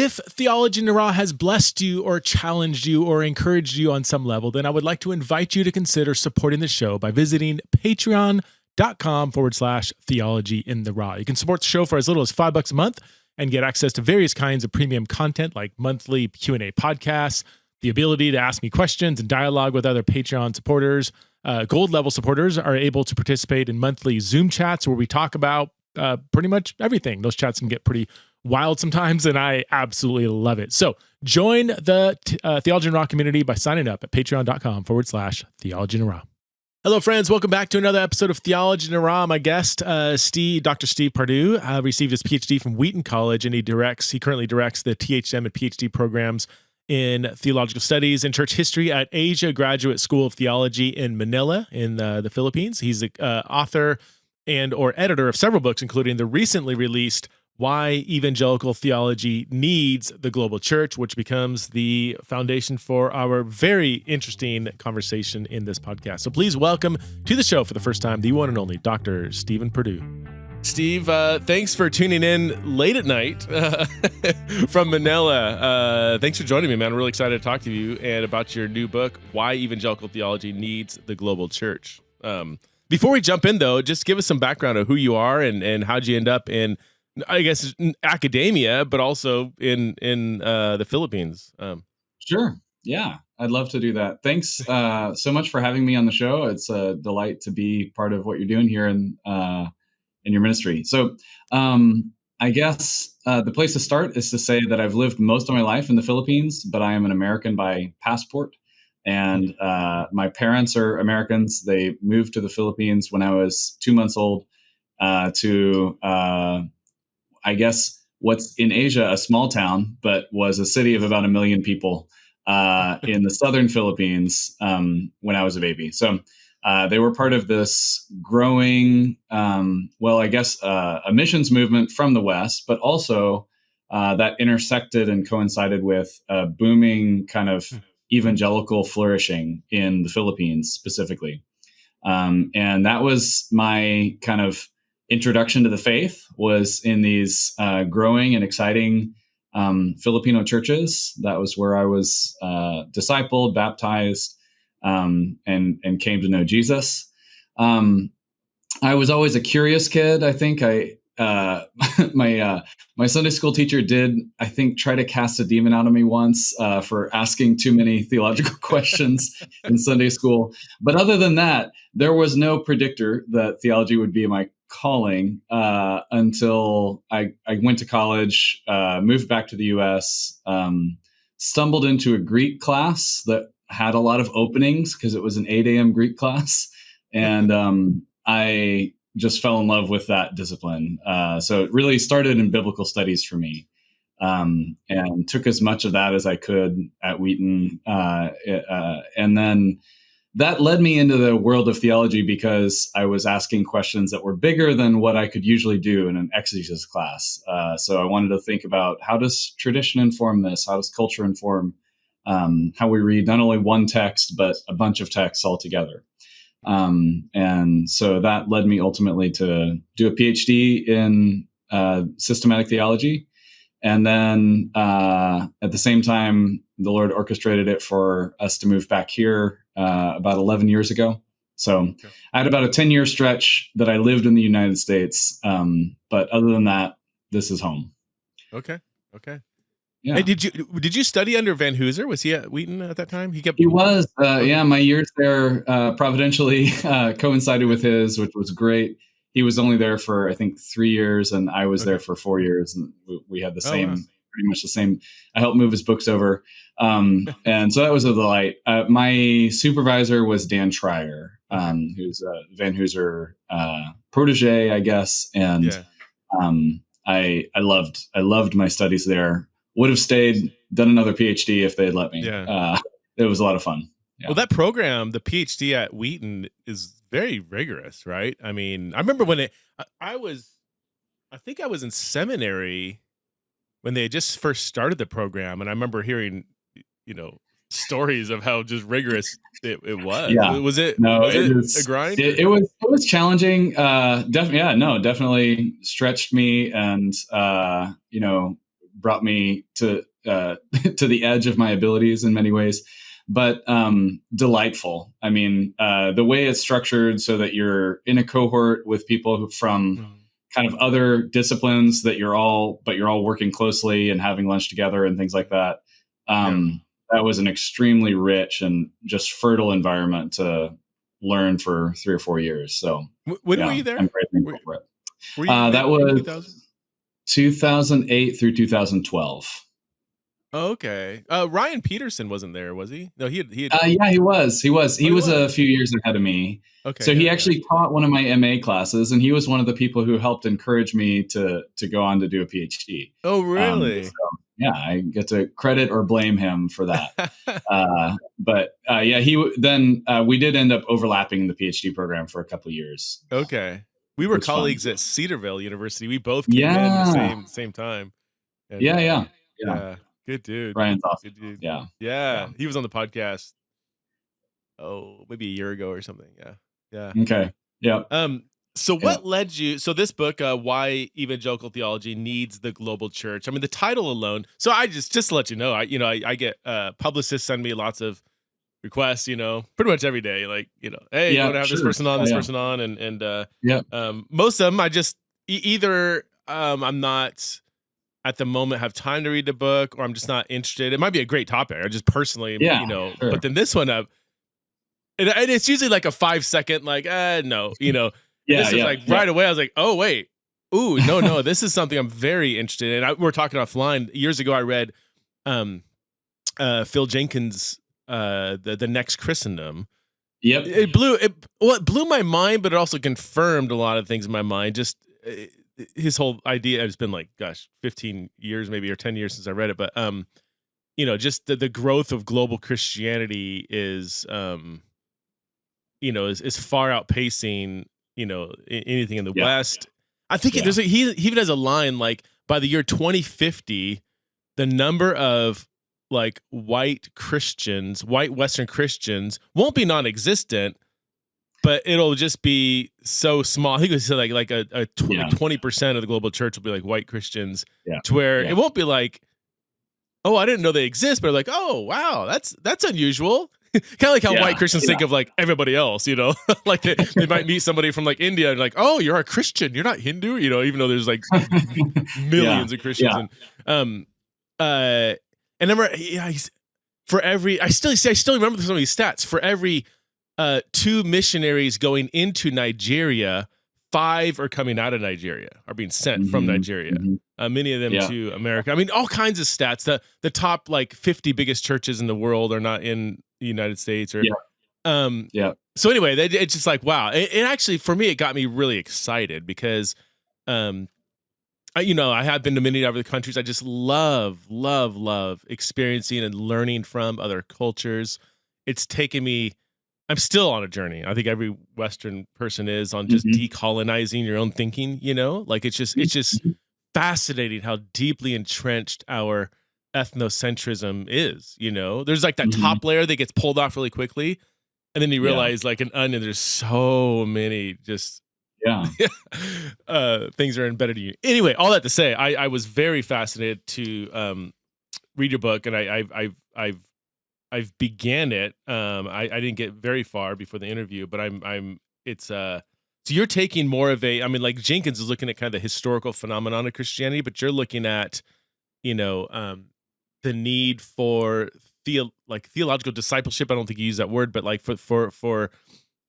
If Theology in the Raw has blessed you or challenged you or encouraged you on some level, then I would like to invite you to consider supporting the show by visiting patreon.com/theology in the raw. You can support the show for as little as $5 a month and get access to various kinds of premium content like monthly Q&A podcasts, the ability to ask me questions and dialogue with other Patreon supporters. Gold level supporters are able to participate in monthly Zoom chats where we talk about pretty much everything. Those chats can get pretty wild sometimes, and I absolutely love it. So join the Theology in the Raw community by signing up at patreon.com/Theology in the Raw. Hello, friends. Welcome back to another episode of Theology in the Raw. My guest, Dr. Steve Pardue, received his PhD from Wheaton College, and he currently directs the THM and PhD programs in theological studies and church history at Asia Graduate School of Theology in Manila in the Philippines. He's the author and or editor of several books, including the recently released Why Evangelical Theology Needs the Global Church, which becomes the foundation for our very interesting conversation in this podcast. So please welcome to the show for the first time, the one and only Dr. Stephen Pardue. Steve, thanks for tuning in late at night from Manila. Thanks for joining me, man. I'm really excited to talk to you and about your new book, Why Evangelical Theology Needs the Global Church. Before we jump in, though, just give us some background of who you are and how'd you end up in, I guess, in academia, but also in the Philippines. Sure. Yeah, I'd love to do that. Thanks so much for having me on the show. It's a delight to be part of what you're doing here in your ministry. So I guess the place to start is to say that I've lived most of my life in the Philippines, but I am an American by passport. And my parents are Americans. They moved to the Philippines when I was 2 months old to, I guess, what's in Asia, a small town, but was a city of about 1 million people in the southern Philippines when I was a baby. So they were part of this growing, a missions movement from the West, but also that intersected and coincided with a booming kind of evangelical flourishing in the Philippines specifically. And that was my kind of introduction to the faith, was in these growing and exciting Filipino churches. That was where I was discipled, baptized, and came to know Jesus. I was always a curious kid. I think my Sunday school teacher did, I think, try to cast a demon out of me once for asking too many theological questions in Sunday school. But other than that, there was no predictor that theology would be my calling until I went to college, moved back to the U.S., stumbled into a Greek class that had a lot of openings because it was an 8 a.m. Greek class. And I just fell in love with that discipline. So it really started in biblical studies for me, and took as much of that as I could at Wheaton. And then that led me into the world of theology because I was asking questions that were bigger than what I could usually do in an exegesis class. So I wanted to think about, how does tradition inform this? How does culture inform how we read not only one text, but a bunch of texts all together? And so that led me ultimately to do a PhD in systematic theology. And then at the same time, the Lord orchestrated it for us to move back here about 11 years ago. So I had about a 10-year stretch that I lived in the United States. But other than that, this is home. Okay. Yeah. Hey, did you study under Van Hooser? Was he at Wheaton at that time? He was. Yeah, my years there providentially coincided with his, which was great. He was only there for, I think, 3 years, and I was there for 4 years, and we had the same, pretty much the same. I helped move his books over, and so that was a delight. My supervisor was Dan Schreier, who's a Van Hooser protege, I guess, and I loved my studies there. Would have stayed, done another PhD if they had let me. Yeah. It was a lot of fun. Yeah. Well, that program, the PhD at Wheaton, is very rigorous, right? I mean, I remember when I think I was in seminary when they just first started the program, and I remember hearing, stories of how just rigorous it was. Yeah. Was it a grind? It was challenging. Definitely stretched me, and brought me to to the edge of my abilities in many ways, but delightful. I mean, the way it's structured so that you're in a cohort with people from kind of other disciplines but you're all working closely and having lunch together and things like that. That was an extremely rich and just fertile environment to learn for 3 or 4 years. So when were you there? I'm very thankful for it. Were you that was 2000? 2008 through 2012. Oh, okay. Ryan Peterson wasn't there, was he? No, he had. Yeah, he was. He was a few years ahead of me. Okay. So he actually taught one of my MA classes, and he was one of the people who helped encourage me to go on to do a PhD. Oh, really? So, yeah, I get to credit or blame him for that. We did end up overlapping the PhD program for a couple of years. Okay. We were colleagues at Cedarville University. We both came in the same time. And, yeah. Good dude. Ryan's awesome. Good dude. Yeah. He was on the podcast. Oh, maybe a year ago or something. Yeah. Okay. Yeah. So what led you? So this book, Why Evangelical Theology Needs the Global Church. I mean, the title alone. So I just to let you know, I get publicists send me lots of requests, pretty much every day. Like, hey, you want to have this person on, person on, and most of them I just either I'm not at the moment have time to read the book, or I'm just not interested. It might be a great topic. I just personally, sure. But then this one, and it's usually like a 5-second, like, no, this is like right away. I was like, oh wait, ooh, no, this is something I'm very interested in. We're talking offline. Years ago, I read Phil Jenkins' the Next Christendom. Yep. It blew my mind, but it also confirmed a lot of things in my mind. Just his whole idea. It's been like, 15 years maybe, or 10 years since I read it. But just the growth of global Christianity is is far outpacing anything in the West. I think he even has a line like, by the year 2050, the number of like white Western Christians won't be non-existent, but it'll just be so small. I think it was like 20% of the global church will be like white Christians, to where it won't be like, oh, I didn't know they exist, but like, oh wow, that's unusual. Kind of like how white Christians think of like everybody else, like they might meet somebody from like India and like, oh, you're a Christian, you're not Hindu, even though there's like millions of Christians. And and remember, for every, I still remember some of these stats. For every 2 missionaries going into Nigeria, 5 are coming out of Nigeria, are being sent from Nigeria. Many of them to America. I mean, all kinds of stats. The top like 50 biggest churches in the world are not in the United States. Or So anyway, it's just like, wow. And actually, for me, it got me really excited because, I have been to many other countries. I just love experiencing and learning from other cultures. It's taken me. I'm still on a journey. I think every Western person is on just decolonizing your own thinking, like it's just fascinating how deeply entrenched our ethnocentrism is, there's like that top layer that gets pulled off really quickly. And then you realize like an onion, there's so many just things are embedded in you. Anyway, all that to say, I was very fascinated to read your book, and I've began it. I didn't get very far before the interview, but so you're taking more of a, I mean, like Jenkins is looking at kind of the historical phenomenon of Christianity, but you're looking at, the need for theological discipleship. I don't think you use that word, but like for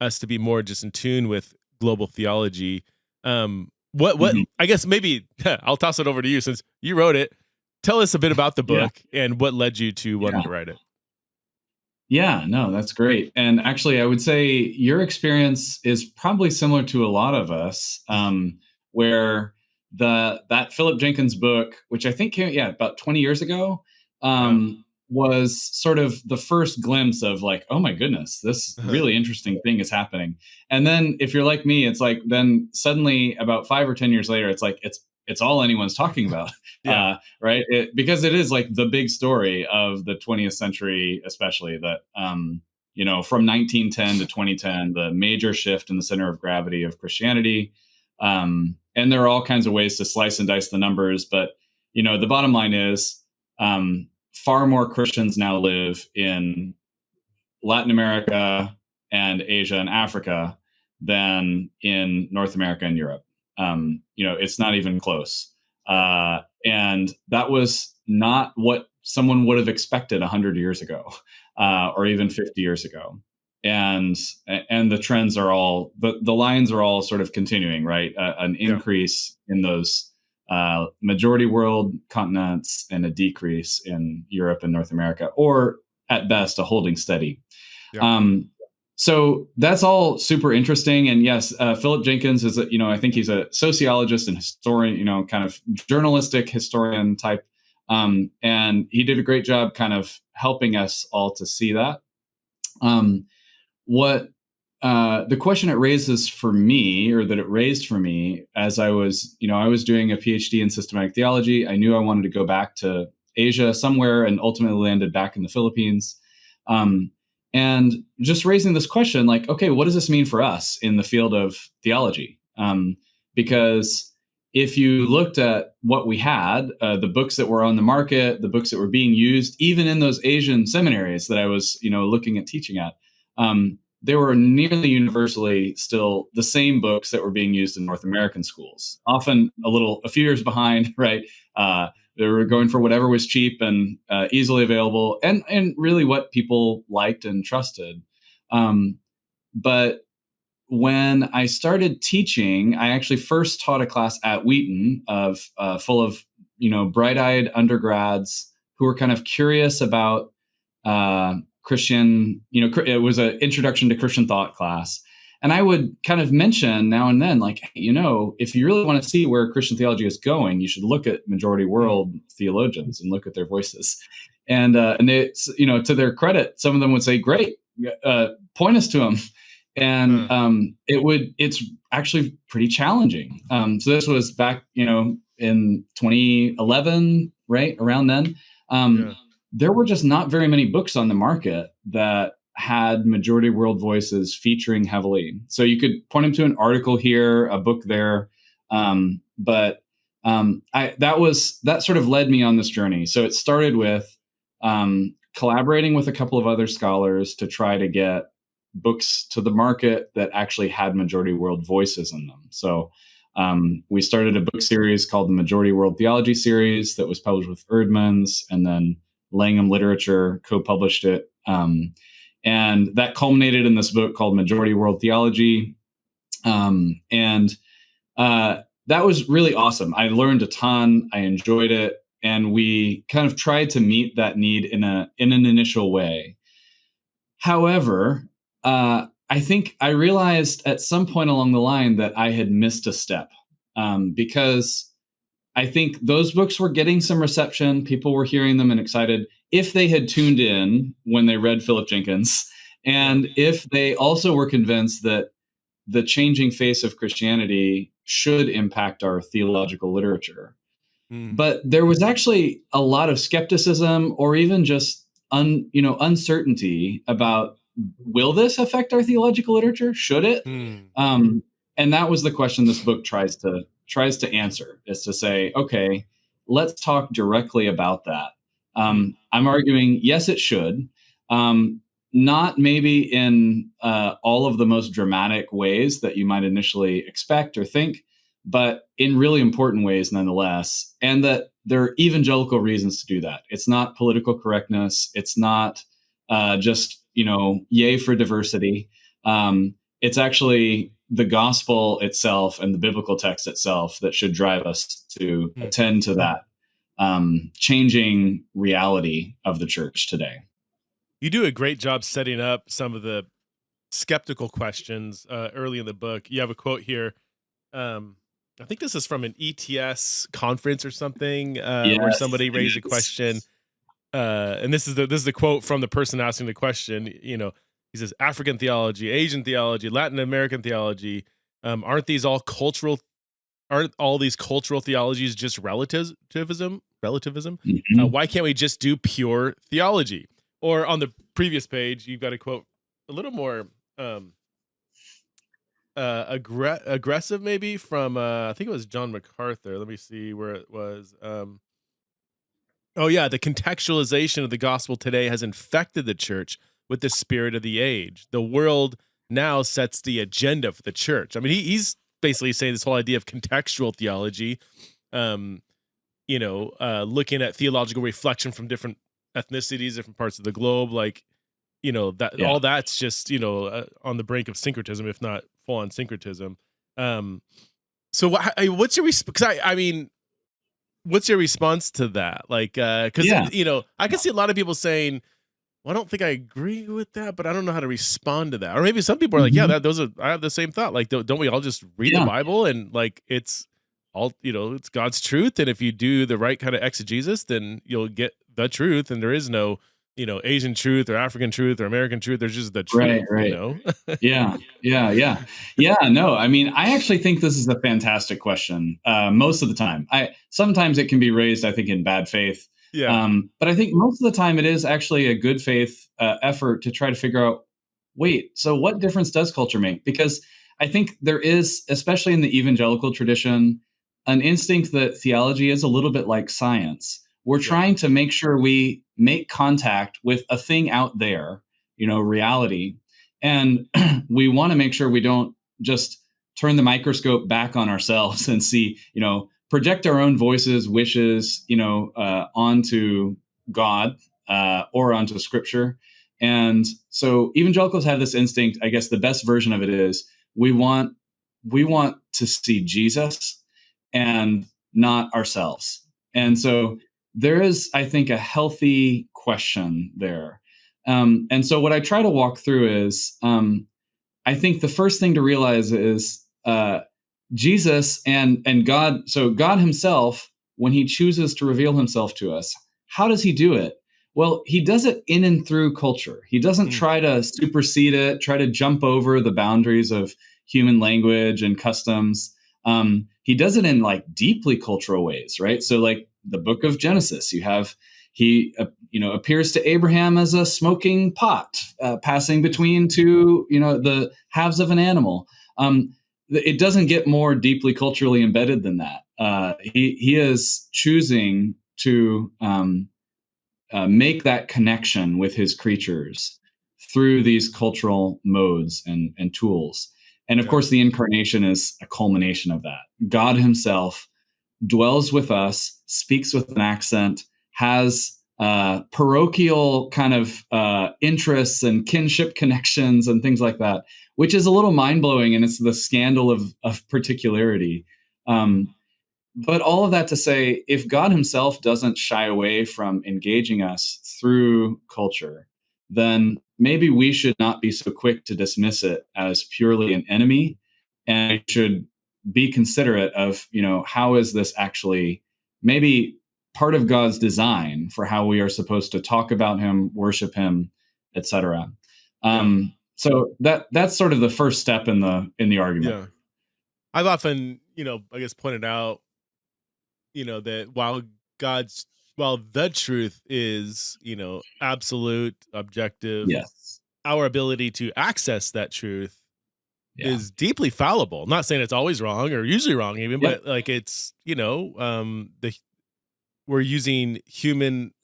us to be more just in tune with global theology. What I guess maybe I'll toss it over to you since you wrote it. Tell us a bit about the book and what led you to wanting to write it. Yeah, no, that's great. And actually, I would say your experience is probably similar to a lot of us, where that Philip Jenkins book, which I think came about 20 years ago, was sort of the first glimpse of like, oh my goodness, this really interesting thing is happening. And then if you're like me, it's like then suddenly about 5 or 10 years later, it's like it's all anyone's talking about, right? Because it is like the big story of the 20th century, especially that, from 1910 to 2010, the major shift in the center of gravity of Christianity. And there are all kinds of ways to slice and dice the numbers, but the bottom line is far more Christians now live in Latin America and Asia and Africa than in North America and Europe. It's not even close. And that was not what someone would have expected 100 years ago, or even 50 years ago. And the trends are all the lines are all sort of continuing, right? An increase in those majority world continents and a decrease in Europe and North America, or at best a holding steady. So that's all super interesting. And yes, Philip Jenkins is, I think he's a sociologist and historian, kind of journalistic historian type. And he did a great job kind of helping us all to see that. What the question it raises for me, or that it raised for me, as I was doing a PhD in systematic theology, I knew I wanted to go back to Asia somewhere, and ultimately landed back in the Philippines. And just raising this question, like, okay, what does this mean for us in the field of theology? Because if you looked at what we had, the books that were on the market, the books that were being used, even in those Asian seminaries that I was, looking at teaching at, they were nearly universally still the same books that were being used in North American schools, often a few years behind, right? They were going for whatever was cheap and easily available, and really what people liked and trusted. But when I started teaching, I actually first taught a class at Wheaton full of bright-eyed undergrads who were kind of curious about Christian. It was an introduction to Christian thought class. And I would kind of mention now and then, like, if you really want to see where Christian theology is going, you should look at majority world theologians and look at their voices. And they, to their credit, some of them would say, "Great, point us to them." And it's actually pretty challenging. So this was back, in 2011, right around then. There were just not very many books on the market that had majority world voices featuring heavily. So you could point them to an article here, a book there, but that sort of led me on this journey. So it started with collaborating with a couple of other scholars to try to get books to the market that actually had majority world voices in them. So we started a book series called the Majority World Theology series that was published with Erdman's, and then Langham Literature co-published it. And that culminated in this book called Majority World Theology. And that was really awesome. I learned a ton. I enjoyed it. And we kind of tried to meet that need in an initial way. However, I think I realized at some point along the line that I had missed a step, because I think those books were getting some reception. People were hearing them and excited if they had tuned in when they read Philip Jenkins, and if they also were convinced that the changing face of Christianity should impact our theological literature. But there was actually a lot of skepticism, or even just uncertainty about, will this affect our theological literature? Should it? And that was the question this book tries to answer, is to say, okay, let's talk directly about that. I'm arguing, yes, it should. Not maybe in all of the most dramatic ways that you might initially expect or think, but in really important ways nonetheless. And that there are evangelical reasons to do that. It's not political correctness. It's not just, yay for diversity. It's actually the gospel itself and the biblical text itself that should drive us to attend to that changing reality of the church today. You do a great job setting up some of the skeptical questions early in the book. You have a quote here. I think this is from an ETS conference or something, where somebody raised a question. And this is the quote from the person asking the question. He says, "African theology, Asian theology, Latin American theology, aren't all these cultural theologies just relativism? Why can't we just do pure theology?" Or on the previous page, you've got a quote a little more aggressive, maybe, from I think it was John MacArthur. Let me see where it was. Oh yeah, the contextualization of the gospel today has infected the church with the spirit of the age. The world now sets the agenda for the church. I mean, he's basically saying this whole idea of contextual theology, um, looking at theological reflection from different ethnicities, different parts of the globe, like, that Yeah. all that's just, on the brink of syncretism, if not full on syncretism. Um, so what's your response? I mean, what's your response to that? Like, because Yeah. I can see a lot of people saying, "Well, I don't think I agree with that, but I don't know how to respond to that." Or maybe some people are like, "Yeah, Mhm. I have the same thought. Like, don't we all just read the Yeah. Bible and like it's all it's God's truth, and if you do the right kind of exegesis, then you'll get the truth, and there is no Asian truth or African truth or American truth. There's just the Right, truth, right. Yeah, yeah, yeah. Yeah, no, I mean, I actually think this is a fantastic question, most of the time. I sometimes it can be raised, I think, in bad faith, Yeah, but I think most of the time it is actually a good faith, effort to try to figure out, wait, so what difference does culture make? Because I think there is, especially in the evangelical tradition, an instinct that theology is a little bit like science. We're yeah, trying to make sure we make contact with a thing out there, reality, and we want to make sure we don't just turn the microscope back on ourselves and see, project our own voices, wishes, onto God, or onto Scripture. And so evangelicals have this instinct. I guess the best version of it is we want we want to see Jesus and not ourselves. And so there is, I think, a healthy question there. And so what I try to walk through is, I think the first thing to realize is, Jesus and God. So God Himself, when He chooses to reveal Himself to us, how does He do it? Well, He does it in and through culture. He doesn't mm, try to supersede it, try to jump over the boundaries of human language and customs. He does it in like deeply cultural ways, right? So, like the Book of Genesis, you have He, appears to Abraham as a smoking pot, passing between two, the halves of an animal. It doesn't get more deeply culturally embedded than that. He is choosing to, make that connection with his creatures through these cultural modes and tools. And of yeah, course, the incarnation is a culmination of that. God Himself dwells with us, speaks with an accent, has parochial kind of interests and kinship connections and things like that, which is a little mind blowing. And it's the scandal of particularity. But all of that to say, if God Himself doesn't shy away from engaging us through culture, then maybe we should not be so quick to dismiss it as purely an enemy, and we should be considerate of, how is this actually maybe part of God's design for how we are supposed to talk about Him, worship Him, etc. yeah, So that's sort of the first step in the argument. yeah. I've often, I guess pointed out, that God's while the truth is, absolute, objective, Yes. our ability to access that truth Yeah. is deeply fallible. I'm not saying it's always wrong or usually wrong even, Yep. but like it's, the we're using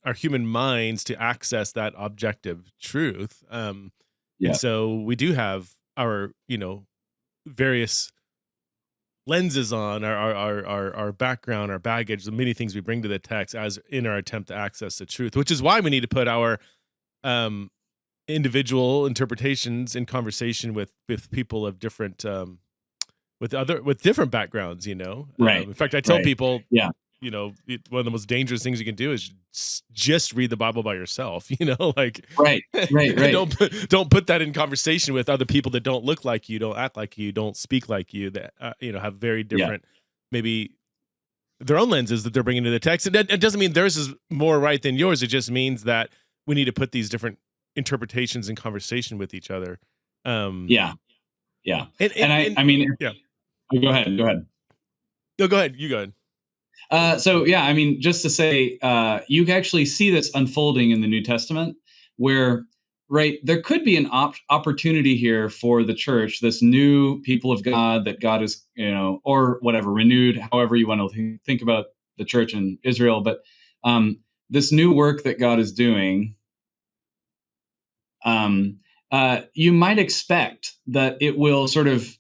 our human minds to access that objective truth. And Yeah. so we do have our, various lenses on our background, our baggage, the many things we bring to the text as in our attempt to access the truth, which is why we need to put our um individual interpretations in conversation with people of different with different backgrounds, Right. in fact, I tell Right. people, Yeah. one of the most dangerous things you can do is just read the Bible by yourself, like Right. Right. and Right. don't put that in conversation with other people that don't look like you, don't act like you, don't speak like you, that have very Yeah. different, maybe their own lenses that they're bringing to the text. And it doesn't mean theirs is more right than yours. It just means that we need to put these different interpretations in conversation with each other. Um, Yeah. Yeah. and, And and I mean, yeah, go ahead. Go ahead. no, go ahead. You go ahead. So yeah, I mean, just to say, you can actually see this unfolding in the New Testament, where right there could be an opportunity here for the church, this new people of God that God is, or whatever, renewed, however you want to think about the church in Israel, but this new work that God is doing, you might expect that it will sort of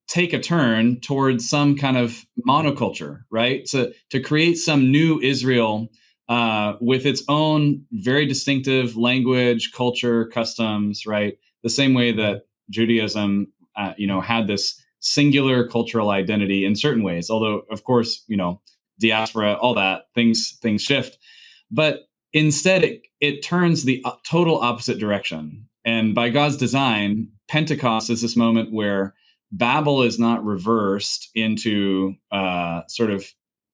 take a turn towards some kind of monoculture, right? So to create some new Israel with its own very distinctive language, culture, customs, right? The same way that Judaism, had this singular cultural identity in certain ways. Although, of course, diaspora, all that things shift, but instead it turns the total opposite direction. And by God's design, Pentecost is this moment where Babel is not reversed into sort of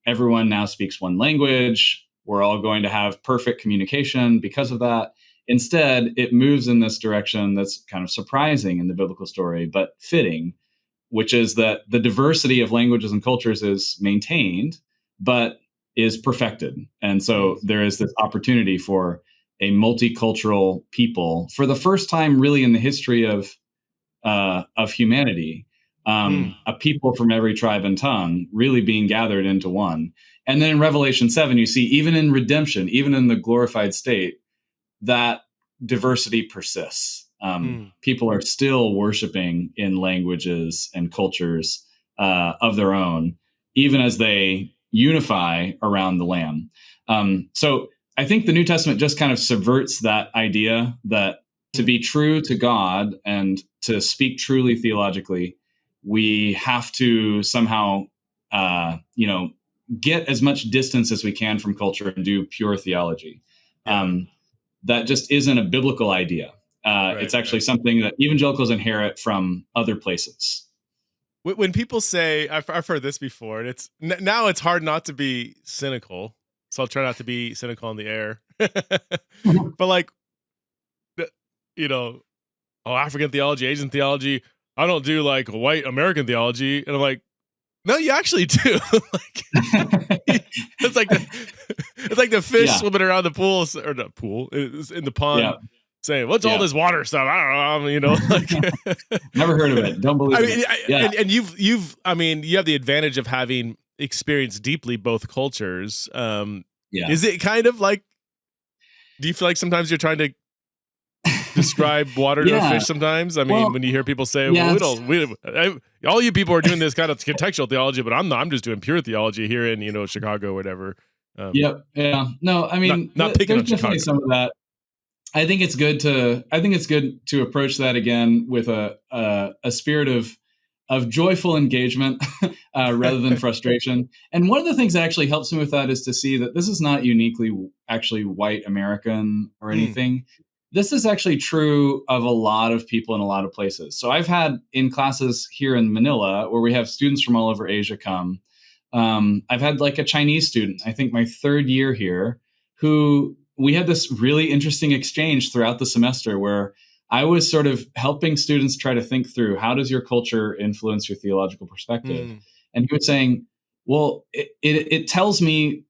everyone now speaks one language. We're all going to have perfect communication because of that. Instead, it moves in this direction that's kind of surprising in the biblical story, but fitting, which is that the diversity of languages and cultures is maintained, but is perfected. And so there is this opportunity for a multicultural people for the first time, really, in the history of humanity, a people from every tribe and tongue really being gathered into one. And then in Revelation 7, you see, even in redemption, even in the glorified state, that diversity persists. People are still worshiping in languages and cultures of their own, even as they unify around the Lamb. So I think the New Testament just kind of subverts that idea that to be true to God and to speak truly theologically, we have to somehow, get as much distance as we can from culture and do pure theology. That just isn't a biblical idea. It's actually something that evangelicals inherit from other places. When people say, I've heard this before, and now it's hard not to be cynical. So I'll try not to be cynical on the air. But like, African theology, Asian theology, I don't do like white American theology. And I'm like, no, you actually do. It's like the fish swimming around the pool, or the pool, in the pond, saying, "What's all this water stuff?" I don't know. Never heard of it. Don't believe it. And you have the advantage of having experienced deeply both cultures. Is it kind of like? Do you feel like sometimes you're trying to describe water to a fish sometimes? I mean, when you hear people say, all you people are doing this kind of contextual theology, but I'm just doing pure theology here in, Chicago or whatever. No, I mean, not picking on Chicago. Some of that. I think it's good to approach that again with a spirit of joyful engagement rather than frustration. And one of the things that actually helps me with that is to see that this is not uniquely actually white American or anything. This is actually true of a lot of people in a lot of places. So I've had in classes here in Manila where we have students from all over Asia come. I've had like a Chinese student, I think my third year here, who we had this really interesting exchange throughout the semester where I was sort of helping students try to think through, how does your culture influence your theological perspective? And he was saying, well, it tells me,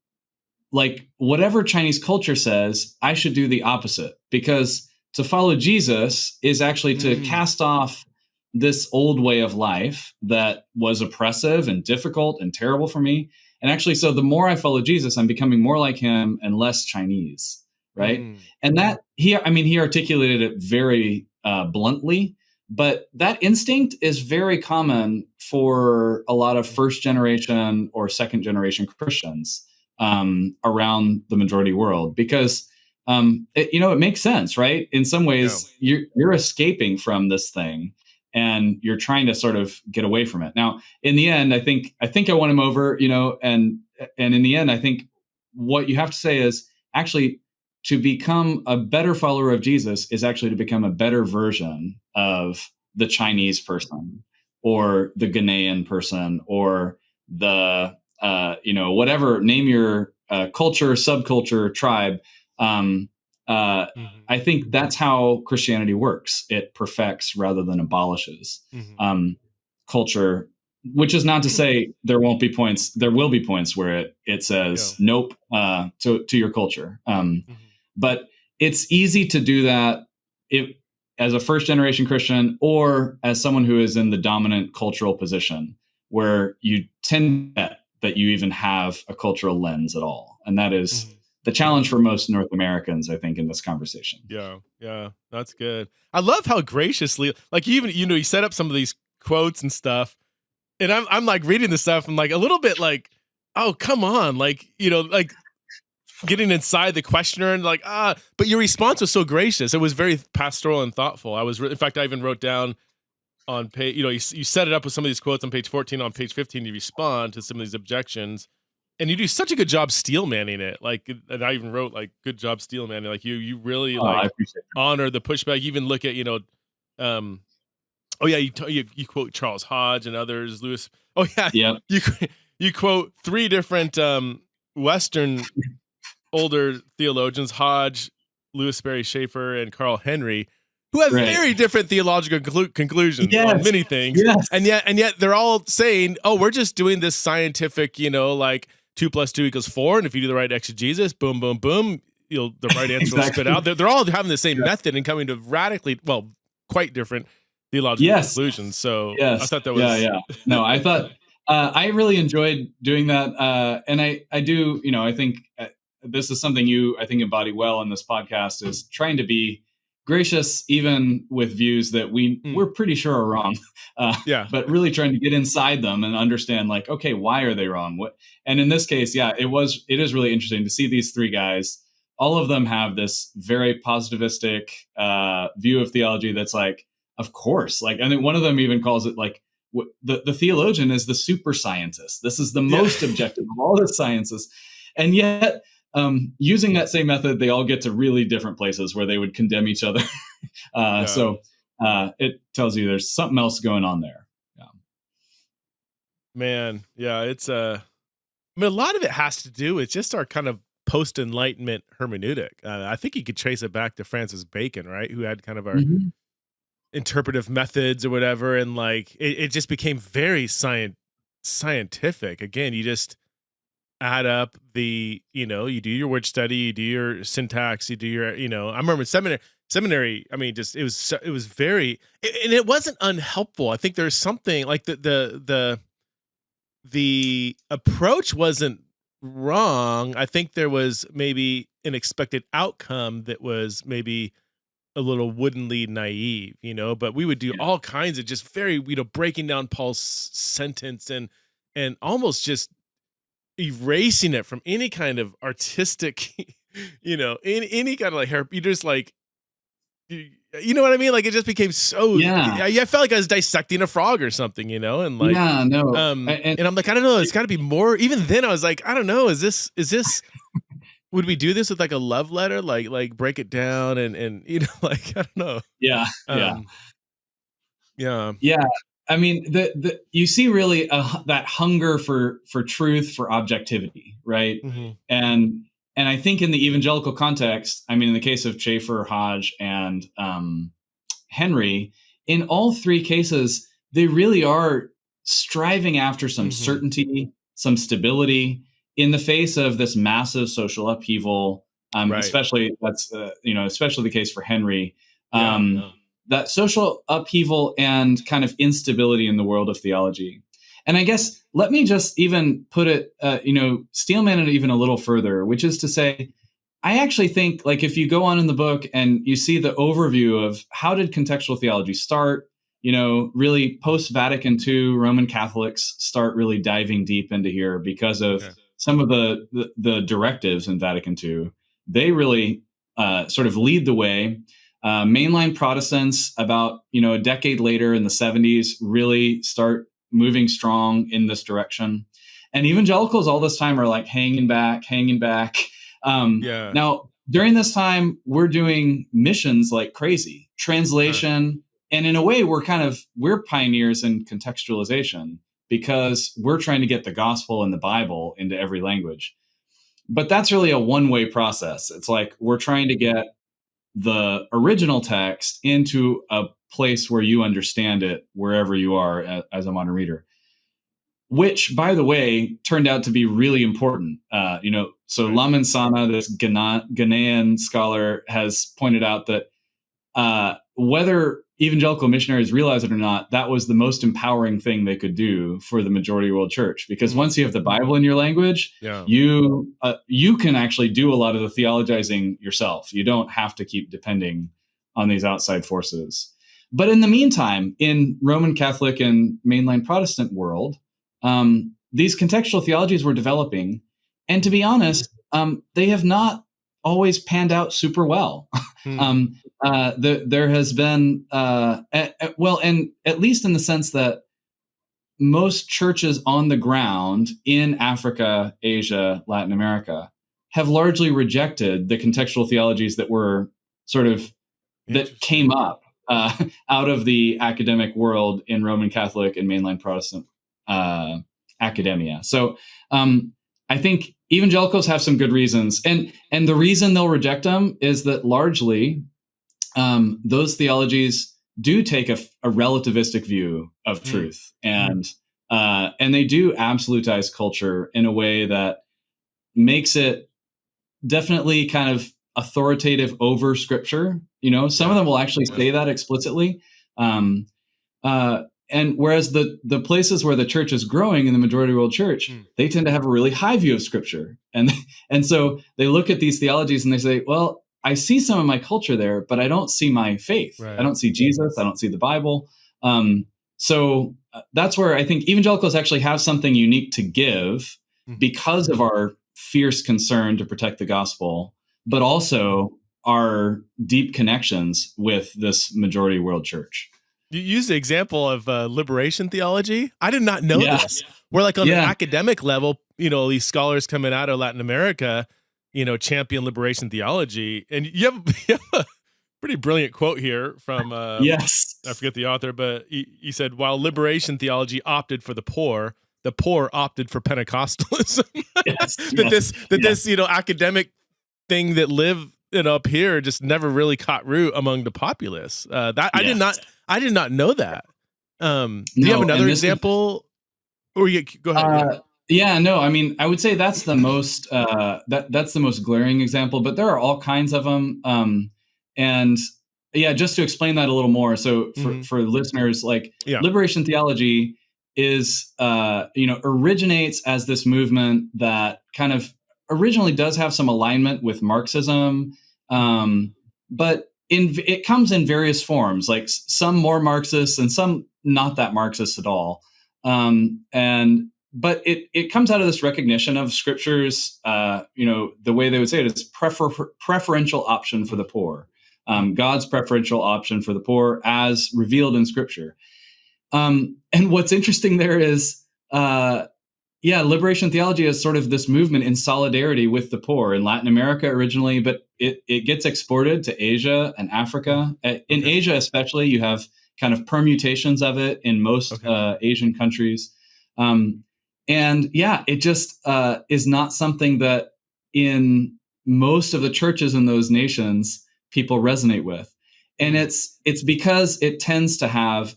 like, whatever Chinese culture says, I should do the opposite, because to follow Jesus is actually to cast off this old way of life that was oppressive and difficult and terrible for me. And actually, so the more I follow Jesus, I'm becoming more like him and less Chinese, right? And that he articulated it very bluntly, but that instinct is very common for a lot of first generation or second generation Christians around the majority world, because it makes sense, right? In some ways, you're escaping from this thing and you're trying to sort of get away from it. Now, in the end, I think I won him over, and in the end, I think what you have to say is actually to become a better follower of Jesus is actually to become a better version of the Chinese person or the Ghanaian person or the whatever, name your culture, subculture, tribe. I think that's how Christianity works. It perfects rather than abolishes culture, which is not to say there won't be points. There will be points where it says nope to your culture. But it's easy to do that if, as a first generation Christian or as someone who is in the dominant cultural position, where you tend to forget that you even have a cultural lens at all. And that is the challenge for most North Americans, I think, in this conversation. Yeah, that's good. I love how graciously, like, you set up some of these quotes and stuff, and I'm like reading this stuff, and like a little bit like, oh, come on, like, like getting inside the questioner and like, but your response was so gracious. It was very pastoral and thoughtful. In fact, I even wrote down on page, you set it up with some of these quotes on page 14. On page 15, you respond to some of these objections. And you do such a good job steel manning it. Like, and I even wrote like, good job steel manning. Like you really I appreciate honor the pushback. You even look at, you quote Charles Hodge and others, Lewis. Oh yeah. Yep. You quote three different Western older theologians, Hodge, Lewis Sperry Schaeffer, and Carl Henry, who have very different theological conclusions on many things. Yes. And yet they're all saying, oh, we're just doing this scientific, like 2 + 2 = 4. And if you do the right exegesis, boom, boom, boom, the right answer will spit out. They're all having the same method and coming to quite different theological conclusions. So I thought that was... Yeah. No, I thought, I really enjoyed doing that. And I do, I think this is something you, I think, embody well in this podcast, is trying to be gracious, even with views that we're pretty sure are wrong. But really trying to get inside them and understand, like, okay, why are they wrong? And in this case, it is really interesting to see these three guys. All of them have this very positivistic view of theology that's like, of course, like, I think one of them even calls it like, the theologian is the super scientist. This is the most objective of all the sciences. And yet, using that same method, they all get to really different places where they would condemn each other. So it tells you there's something else going on there. Yeah. Man, yeah, it's a lot of it has to do with just our kind of post-Enlightenment hermeneutic. I think you could trace it back to Francis Bacon, right? Who had kind of our interpretive methods or whatever. And like, it just became very scientific. Again, you just add up the, you do your word study, you do your syntax, you do your, I remember seminary. I mean, just, it was very, and it wasn't unhelpful. I think there's something like the approach wasn't wrong. I think there was maybe an expected outcome that was maybe a little woodenly naive, but we would do all kinds of just very, breaking down Paul's sentence and almost just erasing it from any kind of artistic, any kind of like hair. You just like, you know what I mean? Like, it just became so, I felt like I was dissecting a frog or something, and like, and I'm like, I don't know, it's gotta be more. Even then I was like, I don't know, is this, would we do this with like a love letter? Like break it down and like, I don't know. Yeah. I mean, you see really that hunger for truth, for objectivity, right? Mm-hmm. And I think in the evangelical context, I mean, in the case of Schaeffer, Hodge, and Henry, in all three cases, they really are striving after some certainty, some stability in the face of this massive social upheaval. Especially especially the case for Henry. That social upheaval and kind of instability in the world of theology. And I guess, let me just even put it, steelman it even a little further, which is to say, I actually think, like, if you go on in the book and you see the overview of how did contextual theology start, really post-Vatican II, Roman Catholics start really diving deep into here because of some of the directives in Vatican II. They really sort of lead the way. Mainline Protestants, about a decade later in the 70s, really start moving strong in this direction, and evangelicals all this time are like hanging back. Now, during this time, we're doing missions like crazy, translation, and in a way, we're pioneers in contextualization because we're trying to get the gospel and the Bible into every language. But that's really a one-way process. It's like we're trying to get the original text into a place where you understand it wherever you are as a modern reader, which, by the way, turned out to be really important. So Lamin Sana, this Ghanaian scholar, has pointed out that whether evangelical missionaries, realize it or not, that was the most empowering thing they could do for the majority world church. Because once you have the Bible in your language, Yeah. you can actually do a lot of the theologizing yourself. You don't have to keep depending on these outside forces. But in the meantime, in Roman Catholic and mainline Protestant world, these contextual theologies were developing. And to be honest, they have not always panned out super well. There has been, well, and at least in the sense that most churches on the ground in Africa, Asia, Latin America have largely rejected the contextual theologies that were sort of, that came up out of the academic world in Roman Catholic and mainline Protestant academia. So I think evangelicals have some good reasons. And the reason they'll reject them is that largely those theologies do take a relativistic view of truth. And they do absolutize culture in a way that makes it definitely kind of authoritative over scripture. Some of them will actually say that explicitly. And whereas the places where the church is growing in the majority world church, they tend to have a really high view of scripture. And so they look at these theologies and they say, well, I see some of my culture there, but I don't see my faith. Right. I don't see Jesus. I don't see the Bible. So that's where I think evangelicals actually have something unique to give because of our fierce concern to protect the gospel, but also our deep connections with this majority world church. You used the example of liberation theology. I did not know this. We're like on the academic level, these scholars coming out of Latin America, champion liberation theology. And you have a pretty brilliant quote here from, I forget the author, but he said, while liberation theology opted for the poor opted for Pentecostalism. This, academic thing that lived up here just never really caught root among the populace. I did not know that. Do you have another example? Or go ahead. I mean, I would say that's the most that's the most glaring example, but there are all kinds of them. And just to explain that a little more. So for listeners, liberation theology is originates as this movement that kind of originally does have some alignment with Marxism, but it comes in various forms, like some more Marxist and some not that Marxist at all. But it comes out of this recognition of scripture's, the way they would say it is preferential option for the poor, God's preferential option for the poor as revealed in scripture. And what's interesting there is, liberation theology is sort of this movement in solidarity with the poor in Latin America originally, but it gets exported to Asia and Africa. In Asia, especially, you have kind of permutations of it in most Asian countries. It just is not something that in most of the churches in those nations people resonate with. And it's because it tends to have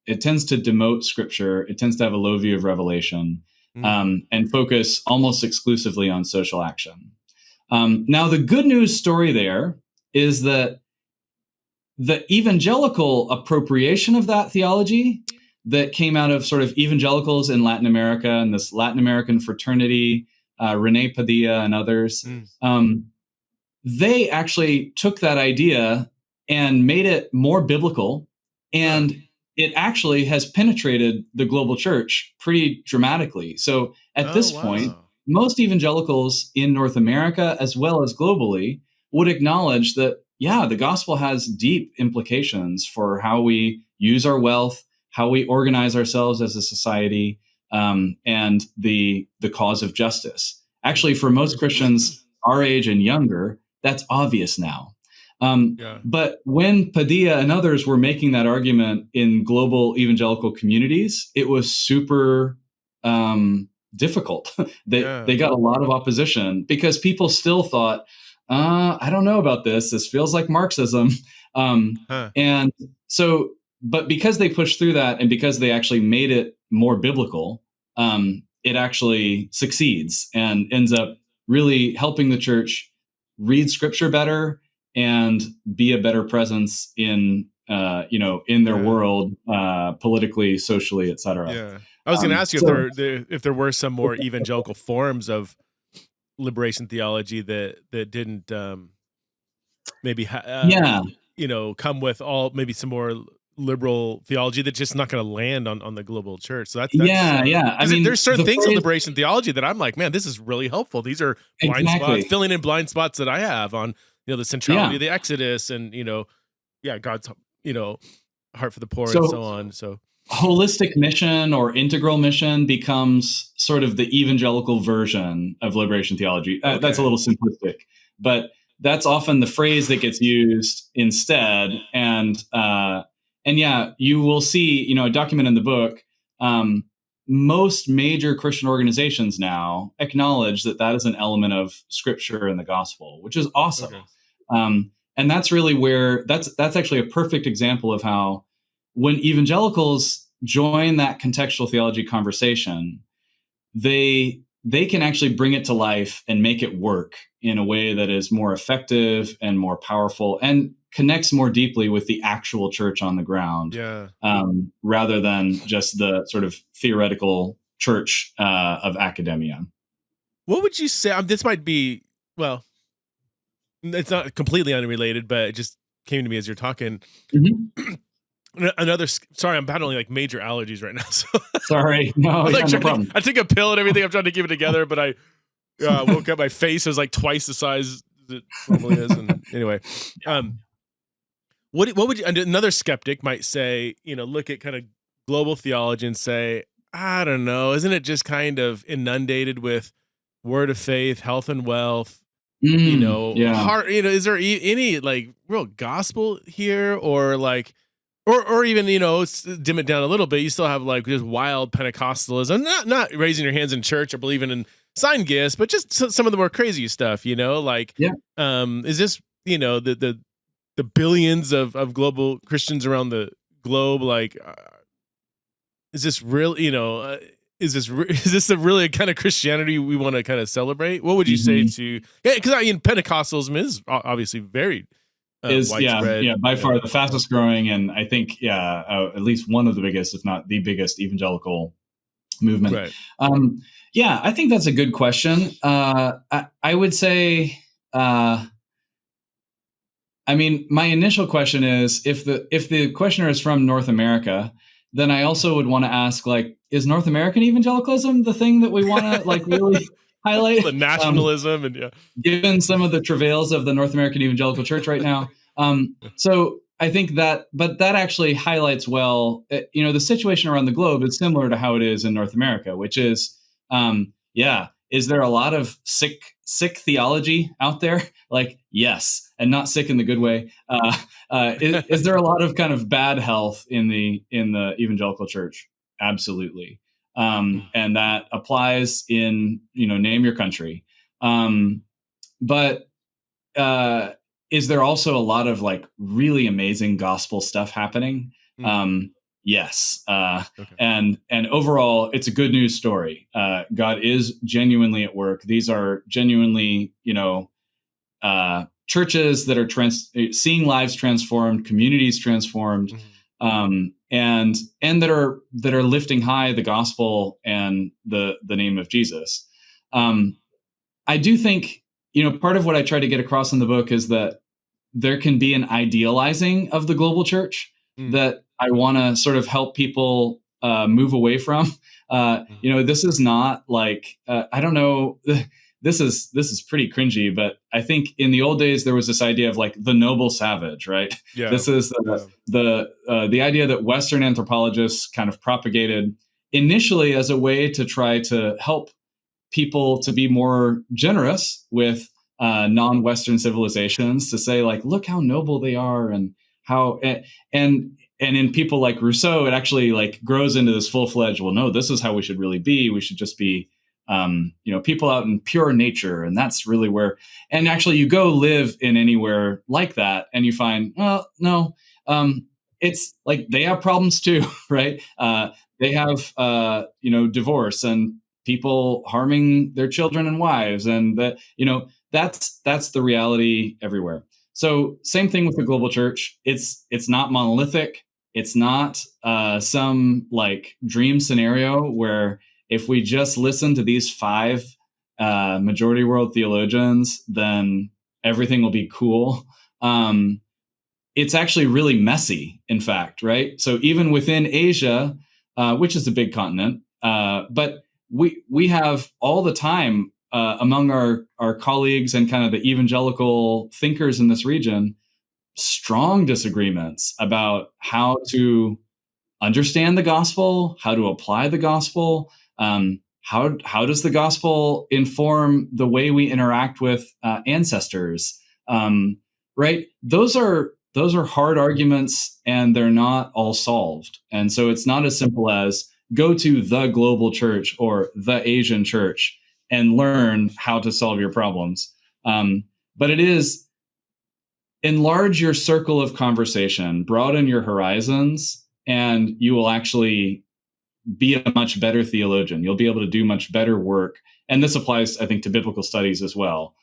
it tends to demote scripture. It tends to have a low view of revelation and focus almost exclusively on social action. Now, the good news story there is that the evangelical appropriation of that theology that came out of sort of evangelicals in Latin America and this Latin American fraternity, Rene Padilla and others, they actually took that idea and made it more biblical, and it actually has penetrated the global church pretty dramatically. So at this point, most evangelicals in North America, as well as globally, would acknowledge that, the gospel has deep implications for how we use our wealth, how we organize ourselves as a society, and the cause of justice. Actually, for most Christians our age and younger, that's obvious now. But when Padilla and others were making that argument in global evangelical communities, it was super difficult. They got a lot of opposition because people still thought, I don't know about this. This feels like Marxism. And so, but because they pushed through that and because they actually made it more biblical, it actually succeeds and ends up really helping the church read scripture better and be a better presence in in their world, politically, socially, etc. Yeah. I was going to ask you if there were some more evangelical forms of liberation theology that didn't maybe come with maybe some more liberal theology that's just not going to land on the global church. So that's I mean, there's certain things in liberation theology that I'm like, man, this is really helpful. These are blind spots, filling in blind spots that I have on the centrality of the Exodus and God's heart for the poor and so on. So holistic mission or integral mission becomes sort of the evangelical version of liberation theology. That's a little simplistic, but that's often the phrase that gets used instead. And you will see, a document in the book. Most major Christian organizations now acknowledge that is an element of Scripture and the gospel, which is awesome. Okay. And that's really where that's actually a perfect example of how when evangelicals join that contextual theology conversation, they can actually bring it to life and make it work in a way that is more effective and more powerful and connects more deeply with the actual church on the ground, rather than just the sort of theoretical church of academia. What would you say? This might be, well, it's not completely unrelated, but it just came to me as you're talking. Mm-hmm. Sorry, I'm battling like major allergies right now. So sorry, no, no problem. I take a pill and everything. I'm trying to keep it together, but I woke up. My face was like twice the size it normally is. And anyway, what would you? Another skeptic might say, look at kind of global theology and say, I don't know, isn't it just kind of inundated with word of faith, health and wealth? Heart. Is there any like real gospel here, or like? Or even, dim it down a little bit. You still have like just wild Pentecostalism, not raising your hands in church or believing in sign gifts, but just some of the more crazy stuff, is this, the billions of global Christians around the globe, like, is this real, is this a really kind of Christianity we want to kind of celebrate? What would you say to, because Pentecostalism is obviously very widespread, by far the fastest growing, and I think at least one of the biggest, if not the biggest, evangelical movement. Right. I think that's a good question. I would say, my initial question is, if the questioner is from North America, then I also would want to ask, like, is North American evangelicalism the thing that we want to like really highlight? The nationalism and given some of the travails of the North American evangelical church right now. So I think but that actually highlights well, the situation around the globe is similar to how it is in North America, which is, is there a lot of sick theology out there? Like, yes, and not sick in the good way. Is there a lot of kind of bad health in the evangelical church? Absolutely. And that applies in, name your country. But is there also a lot of like really amazing gospel stuff happening? Yes. And overall, it's a good news story. God is genuinely at work. These are genuinely, churches that are seeing lives transformed, communities transformed, and that are lifting high the gospel and the name of Jesus. I do think, part of what I try to get across in the book is that there can be an idealizing of the global church that I want to sort of help people move away from. This is not like, I don't know, this is pretty cringy, but I think in the old days, there was this idea of like the noble savage, right? Yeah. This is the idea that Western anthropologists kind of propagated initially as a way to try to help people to be more generous with non-Western civilizations, to say like, look how noble they are, and how and in people like Rousseau, it actually like grows into this full-fledged, well, no, this is how we should really be. We should just be people out in pure nature, and that's really where. And actually, you go live in anywhere like that, and you find, well, no, it's like they have problems too, right? They have divorce and people harming their children and wives, and that's the reality everywhere. So same thing with the global church. It's not monolithic. It's not some like dream scenario where if we just listen to these five majority world theologians, then everything will be cool. It's actually really messy, in fact, right? So even within Asia, which is a big continent, but we have all the time among our colleagues and kind of the evangelical thinkers in this region, strong disagreements about how to understand the gospel, how to apply the gospel, how does the gospel inform the way we interact with ancestors, right? Those are hard arguments, and they're not all solved. And so it's not as simple as go to the global church or the Asian church and learn how to solve your problems. But it is enlarge your circle of conversation, broaden your horizons, and you will actually be a much better theologian. You'll be able to do much better work. And this applies, I think, to biblical studies as well,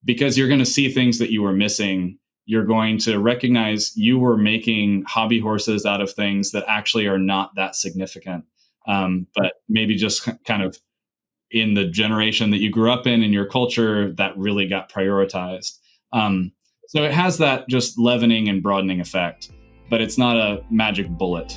because you're going to see things that you were missing. You're going to recognize you were making hobby horses out of things that actually are not that significant, but maybe just kind of in the generation that you grew up in your culture that really got prioritized. So it has that just leavening and broadening effect, but it's not a magic bullet.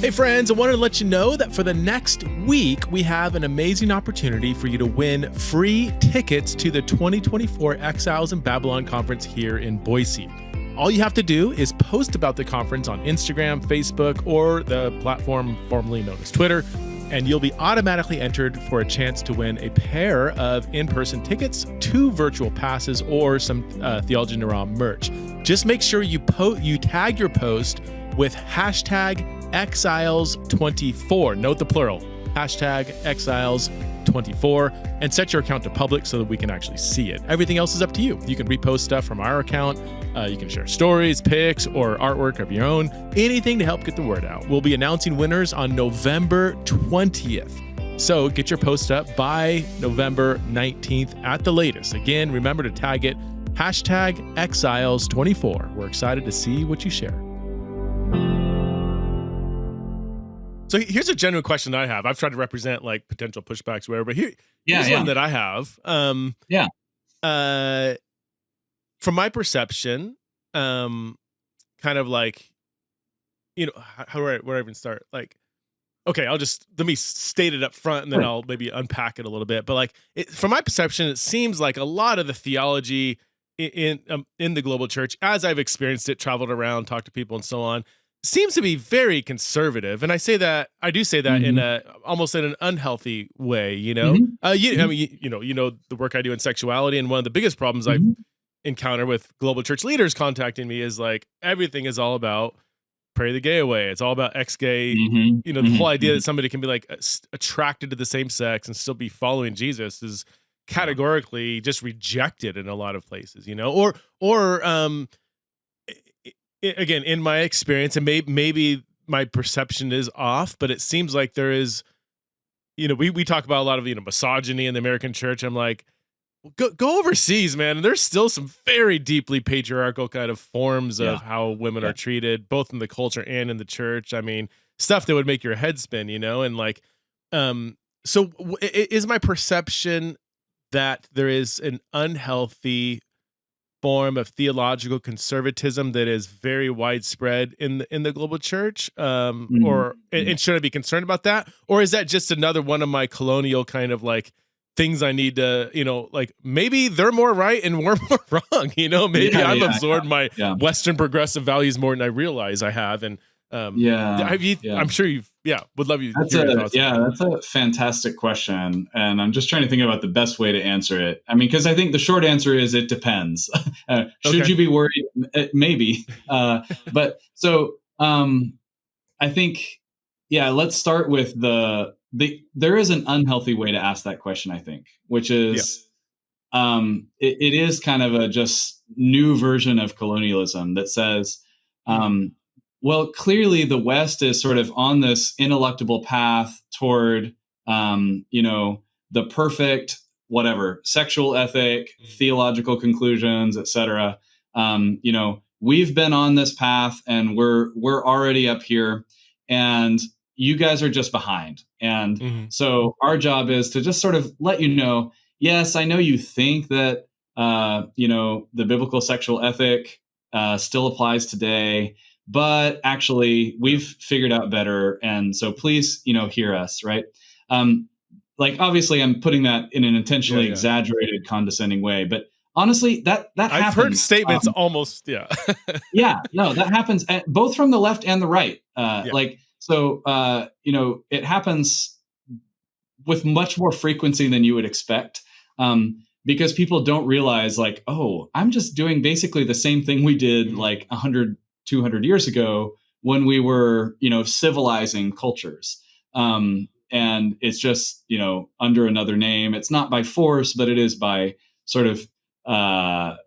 Hey friends, I wanted to let you know that for the next week, we have an amazing opportunity for you to win free tickets to the 2024 Exiles in Babylon conference here in Boise. All you have to do is post about the conference on Instagram, Facebook, or the platform formerly known as Twitter, and you'll be automatically entered for a chance to win a pair of in-person tickets, 2 virtual passes, or some Theology in the Raw merch. Just make sure you tag your post with hashtag Exiles24. Note the plural, hashtag Exiles24, and set your account to public so that we can actually see it. Everything else is up to you. You can repost stuff from our account. You can share stories, pics, or artwork of your own, anything to help get the word out. We'll be announcing winners on November 20th. So get your post up by November 19th at the latest. Again, remember to tag it, hashtag Exiles24. We're excited to see what you share. So here's a genuine question that I have. I've tried to represent like potential pushbacks, wherever, but here's one that I have. From my perception, kind of like, where do I even start? Like, okay, let me state it up front, and then I'll maybe unpack it a little bit. But like, from my perception, it seems like a lot of the theology in the global church, as I've experienced it, traveled around, talked to people, and so on, seems to be very conservative. And I do say that in almost in an unhealthy way, I mean, the work I do in sexuality, and one of the biggest problems I've encountered with global church leaders contacting me is like, everything is all about pray the gay away. It's all about ex-gay, the whole idea that somebody can be like attracted to the same sex and still be following Jesus is categorically just rejected in a lot of places, again, in my experience, and maybe my perception is off, but it seems like there is, we talk about a lot of, misogyny in the American church. I'm like, go overseas, man. And there's still some very deeply patriarchal kind of forms of how women are treated, both in the culture and in the church. I mean, stuff that would make your head spin, and like, so is my perception that there is an unhealthy form of theological conservatism that is very widespread in the global church, or should I be concerned about that, or is that just another one of my colonial kind of like things I need to, like maybe they're more right and we're more wrong, maybe I've absorbed my Western progressive values more than I realize I have, and I'm sure you've would love you. That's a fantastic question, and I'm just trying to think about the best way to answer it. I mean, because I think the short answer is it depends. Should you be worried? Maybe, but so I think let's start with there is an unhealthy way to ask that question, I think, which is it is kind of a just new version of colonialism that says, well, clearly the West is sort of on this ineluctable path toward, the perfect whatever, sexual ethic, theological conclusions, etc. We've been on this path and we're already up here, and you guys are just behind. And so our job is to just sort of let you know, yes, I know you think that the biblical sexual ethic still applies today, but actually we've figured out better, and so please, hear us, right? Obviously I'm putting that in an intentionally exaggerated, condescending way, but honestly, that I've happens. heard statements almost, no, that happens both from the left and the right. It happens with much more frequency than you would expect. Because people don't realize, like, oh, I'm just doing basically the same thing we did like 100, 200 years ago when we were, civilizing cultures. And it's just, under another name. It's not by force, but it is by sort of, it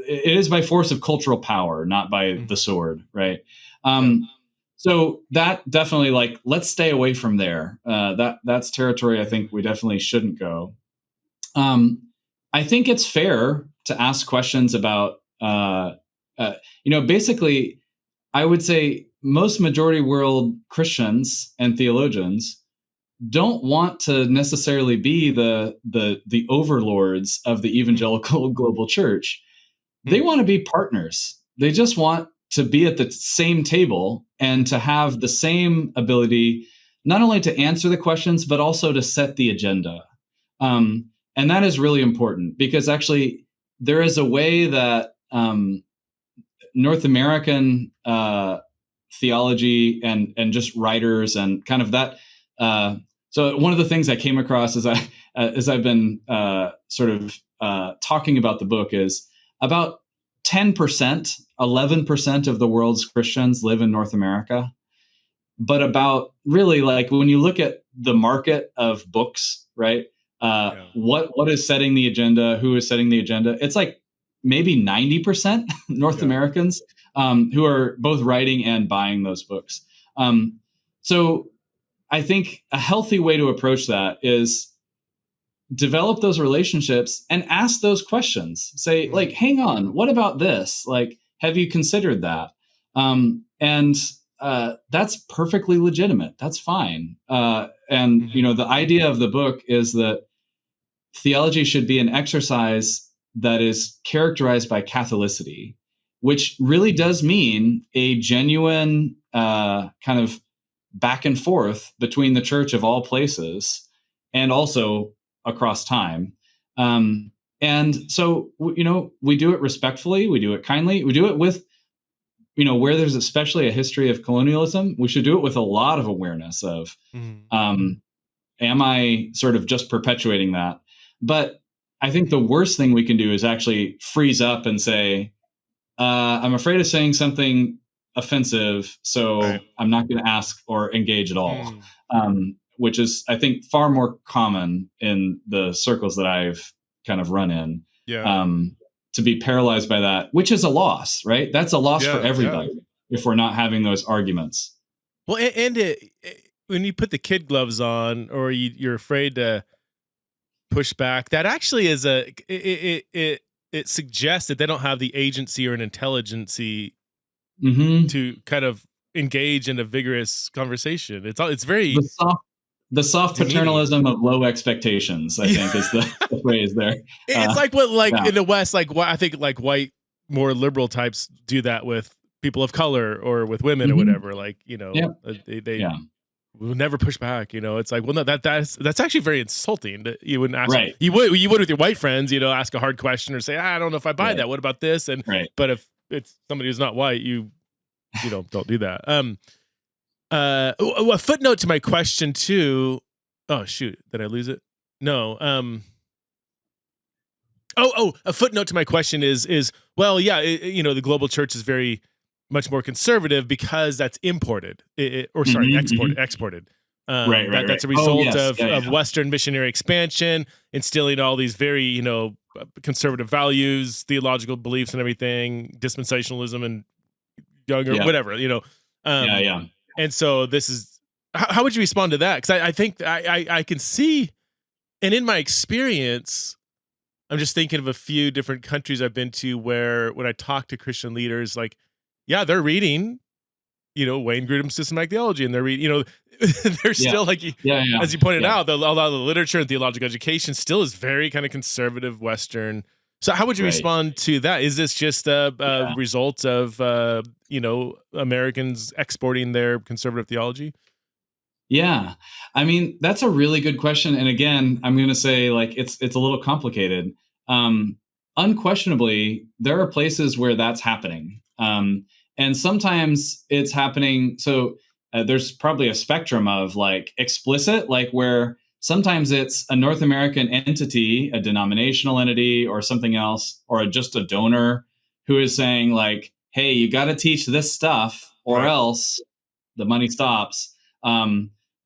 is by force of cultural power, not by the sword, right? So that definitely, like, let's stay away from there. That's territory I think we definitely shouldn't go. I think it's fair to ask questions about, basically, I would say most majority world Christians and theologians don't want to necessarily be the overlords of the evangelical global church. They want to be partners. They just want to be at the same table and to have the same ability, not only to answer the questions, but also to set the agenda. And that is really important, because actually there is a way that North American theology and just writers and kind of that. So one of the things I came across as I've been talking about the book is about 10%, 11% of the world's Christians live in North America. But about, really, like, when you look at the market of books, right? What is setting the agenda? Who is setting the agenda? It's like maybe 90% North Americans who are both writing and buying those books. So I think a healthy way to approach that is develop those relationships and ask those questions. Say, like, hang on, what about this? Like, have you considered that? And that's perfectly legitimate. That's fine. The idea of the book is that theology should be an exercise that is characterized by Catholicity, which really does mean a genuine kind of back and forth between the church of all places and also across time. And so, we do it respectfully, we do it kindly, we do it with, where there's especially a history of colonialism, we should do it with a lot of awareness of, am I sort of just perpetuating that? But I think the worst thing we can do is actually freeze up and say, I'm afraid of saying something offensive, so I'm not going to ask or engage at all. Which is, I think, far more common in the circles that I've kind of run in. To be paralyzed by that, which is a loss, right? That's a loss for everybody if we're not having those arguments. Well, and when you put the kid gloves on, or you're afraid to push back, that actually is it suggests that they don't have the agency or an intelligency to kind of engage in a vigorous conversation. It's very the soft paternalism of low expectations, I think, is the phrase there. It's like what, in the West, like what I think, like, white, more liberal types do that with people of color or with women or whatever. Like, they will never push back. It's like, well, no, that's actually very insulting. That you wouldn't ask. Right. You would with your white friends. Ask a hard question or say, I don't know if I buy that. What about this? And but if it's somebody who's not white, you don't do that. A footnote to my question too. Oh shoot, did I lose it? No. A footnote to my question is well, the global church is very much more conservative because that's imported, exported. That's a result of Western missionary expansion, instilling all these very conservative values, theological beliefs, and everything, dispensationalism and younger whatever. And so this is how would you respond to that? Because I think I can see And in my experience, I'm just thinking of a few different countries I've been to where when I talk to Christian leaders, like, yeah, they're reading, Wayne Grudem's systematic theology, and they're reading, they're Yeah. still like, Yeah. as you pointed Yeah. out, a lot of the literature and theological education still is very kind of conservative Western. So how would you Right. respond to that? Is this just a Yeah. result of, Americans exporting their conservative theology? Yeah. I mean, that's a really good question. And again, I'm going to say like it's a little complicated. Um, Unquestionably, there are places where that's happening. And sometimes it's happening. So there's probably a spectrum of like explicit, like where sometimes it's a North American entity, a denominational entity, or something else, or just a donor who is saying like, "Hey, you got to teach this stuff, or Right. else the money stops."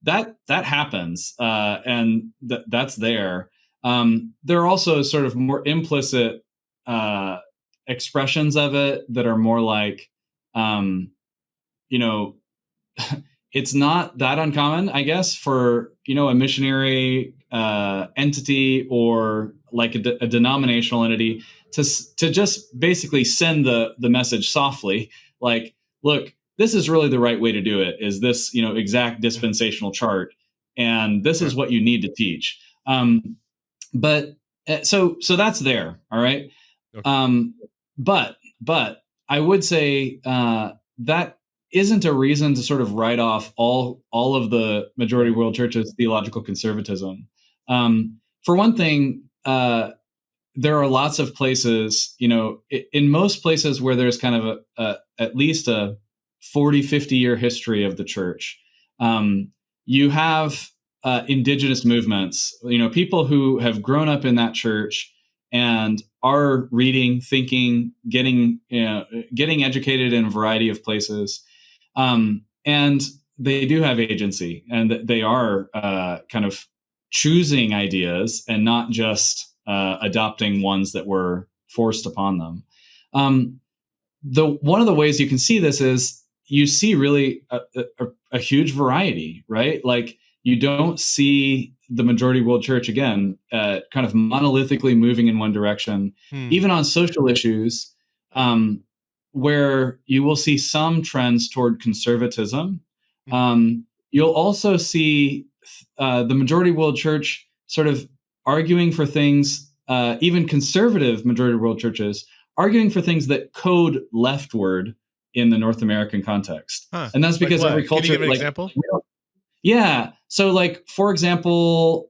That happens, and that's there. There are also sort of more implicit uh, expressions of it that are more like, um, you know, it's not that uncommon, I guess, for a missionary entity or like a denominational entity to just basically send the message softly, like, look, this is really the right way to do it. Is this exact dispensational chart, and this Huh. is what you need to teach. But so that's there, all right. Okay. Um, but I would say that isn't a reason to sort of write off all of the majority Right. world church's theological conservatism. For one thing, there are lots of places, in most places where there's kind of at least a 40, 50 year history of the church. You have indigenous movements, people who have grown up in that church and are reading, thinking, getting educated in a variety of places. And they do have agency, and they are kind of choosing ideas and not just adopting ones that were forced upon them. The one of the ways you can see this is you see really a huge variety, right? Like you don't see the majority world church again kind of monolithically moving in one direction, even on social issues, where you will see some trends toward conservatism. You'll also see the majority world church sort of arguing for things, even conservative majority world churches arguing for things that code leftward in the North American context. Huh. And that's Like because what? every Can you culture, give an like, example? Yeah. So, like, for example,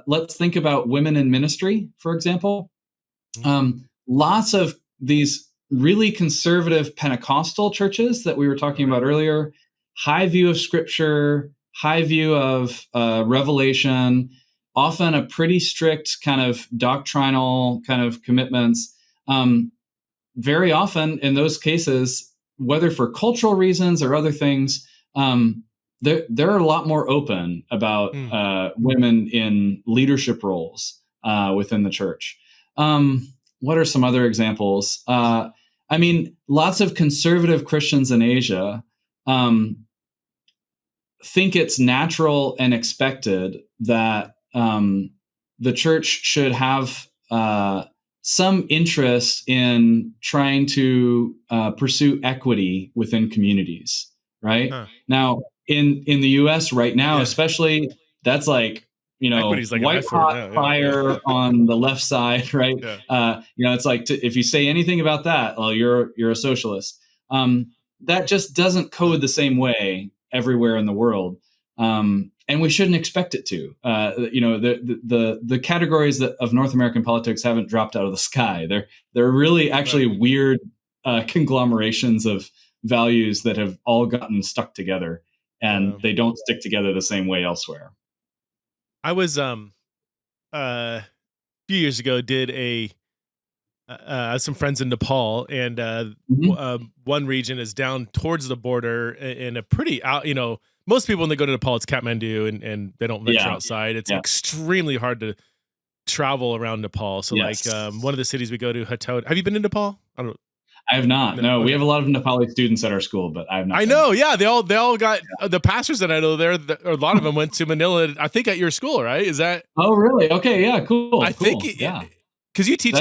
let's think about women in ministry, for example. Lots of these really conservative Pentecostal churches that we were talking about earlier, high view of scripture, high view of revelation, often a pretty strict kind of doctrinal kind of commitments. Very often in those cases, whether for cultural reasons or other things, they're a lot more open about women in leadership roles within the church. What are some other examples? I mean, lots of conservative Christians in Asia think it's natural and expected that the church should have some interest in trying to pursue equity within communities. Right now, in the U.S. right now, especially, that's like Equity's like an white effort hot now. fire on the left side, right? Yeah. It's like if you say anything about that, well, you're a socialist. That just doesn't code the same way everywhere in the world, and we shouldn't expect it to. The categories of North American politics haven't dropped out of the sky. They're really actually weird conglomerations of values that have all gotten stuck together, and they don't stick together the same way elsewhere. I was few years ago did some friends in Nepal, and one region is down towards the border in a pretty out. Most people when they go to Nepal, it's Kathmandu, and they don't venture outside. It's extremely hard to travel around Nepal. So, like one of the cities we go to, Hatod. Have you been to Nepal? I don't. I have not. No, we have a lot of Nepali students at our school, but I have not. I know. Yeah, they all got the pastors that I know there. A lot of them went to Manila. I think at your school, right? Is that? Oh, really? Okay. Yeah. Cool. I think. Yeah. Because you teach,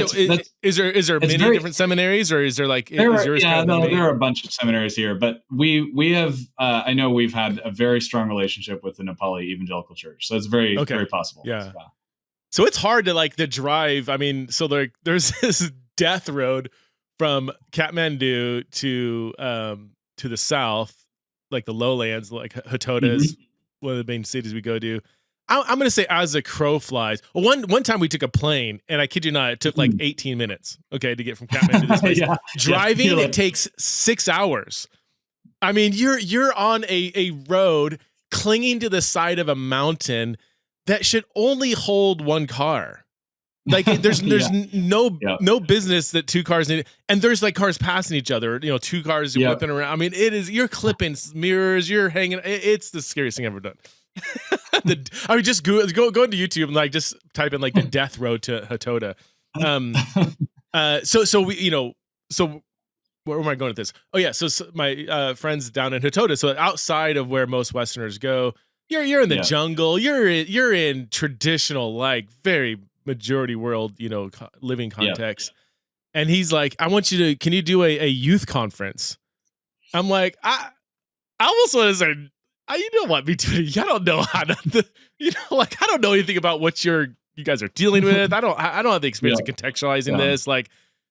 is there many different seminaries, or is there like is yours? Yeah, no, there are a bunch of seminaries here, but we have. I know we've had a very strong relationship with the Nepali Evangelical Church, so it's very possible. Yeah. So it's hard to like the drive. I mean, so there's this death road from Kathmandu to the south, like the lowlands, like Hatoda is one of the main cities we go to. I'm going to say as the crow flies. One time we took a plane, and I kid you not, it took like 18 minutes, to get from Kathmandu to this place. Driving, it takes 6 hours. I mean, you're on a road clinging to the side of a mountain that should only hold one car. Like there's no business that two cars need, and there's like cars passing each other. Two cars whipping around. I mean, you're clipping mirrors, you're hanging. It's the scariest thing I've ever done. Just go into YouTube and like just type in like the death road to Hatoda. So where am I going with this? Oh yeah, so my friends down in Hatoda. So outside of where most Westerners go, you're in the jungle. You're in traditional, like very majority world, living context. And he's like, can you do a youth conference? I'm like, I almost want to say, you don't want me to. I don't know how to. I don't know anything about what you guys are dealing with. I don't have the experience of contextualizing this. Like,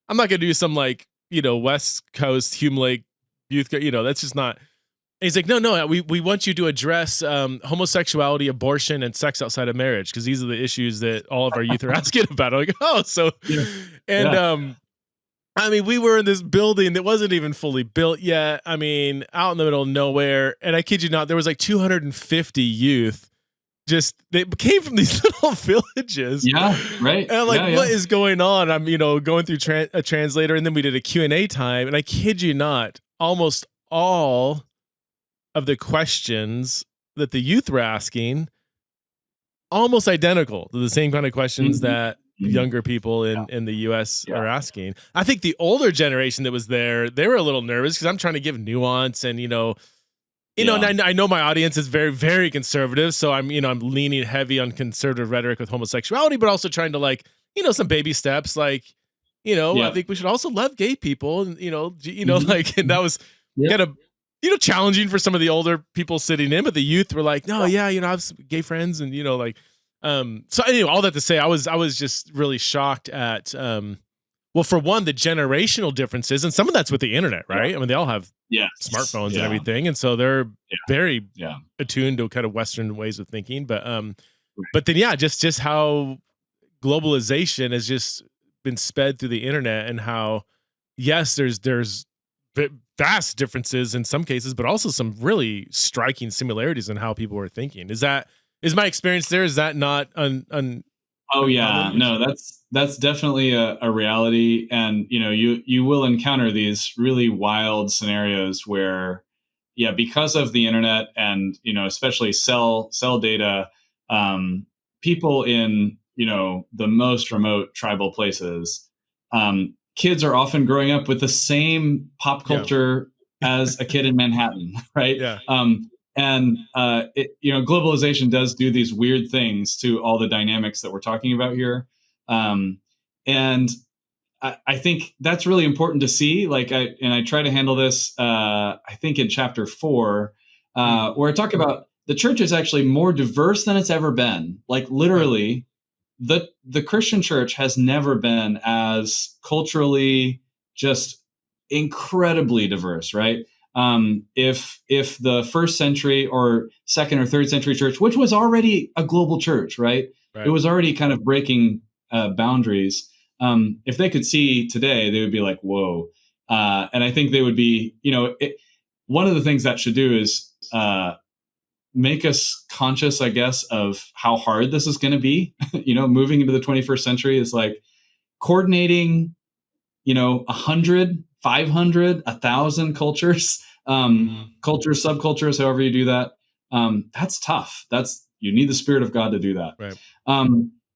I'm not gonna do some like West Coast Hume Lake youth. That's just not. And he's like, no. We want you to address homosexuality, abortion, and sex outside of marriage, because these are the issues that all of our youth are asking about. I'm like, I mean, we were in this building that wasn't even fully built yet. I mean, out in the middle of nowhere. And I kid you not, there was like 250 youth. They came from these little villages. Yeah, right. And I'm like, what is going on? I'm, going through a translator, and then we did a Q&A time. And I kid you not, almost all of the questions that the youth were asking, almost identical to the same kind of questions that younger people in the US are asking. I think the older generation that was there, they were a little nervous because I'm trying to give nuance and, and I know my audience is very, very conservative. So I'm leaning heavy on conservative rhetoric with homosexuality, but also trying to like, some baby steps, like, I think we should also love gay people and, like, and that was kind of, challenging for some of the older people sitting in, but the youth were like, no, I have some gay friends and, so anyway, all that to say, I was just really shocked at, for one, the generational differences, and some of that's with the internet, right? I mean, they all have smartphones and everything, and so they're very attuned to kind of Western ways of thinking. But then, just how globalization has just been sped through the internet, and how there's vast differences in some cases, but also some really striking similarities in how people were thinking. Is my experience there? Is that not Oh yeah, no, that's definitely a reality, and you will encounter these really wild scenarios where, because of the internet and especially cell data, people in the most remote tribal places, kids are often growing up with the same pop culture as a kid in Manhattan, right? Yeah. And globalization does do these weird things to all the dynamics that we're talking about here, and I think that's really important to see. Like, I try to handle this. I think in chapter 4, where I talk about the church is actually more diverse than it's ever been. Like, literally, the Christian church has never been as culturally just incredibly diverse, right? If the first century or second or third century church, which was already a global church, right? It was already kind of breaking boundaries. If they could see today, they would be like, whoa. And I think they would be, one of the things that should do is make us conscious, I guess, of how hard this is going to be. Moving into the 21st century is like coordinating, 100, 500, 1,000 cultures, cultures, subcultures, however you do that. That's tough. You need the Spirit of God to do that. Right.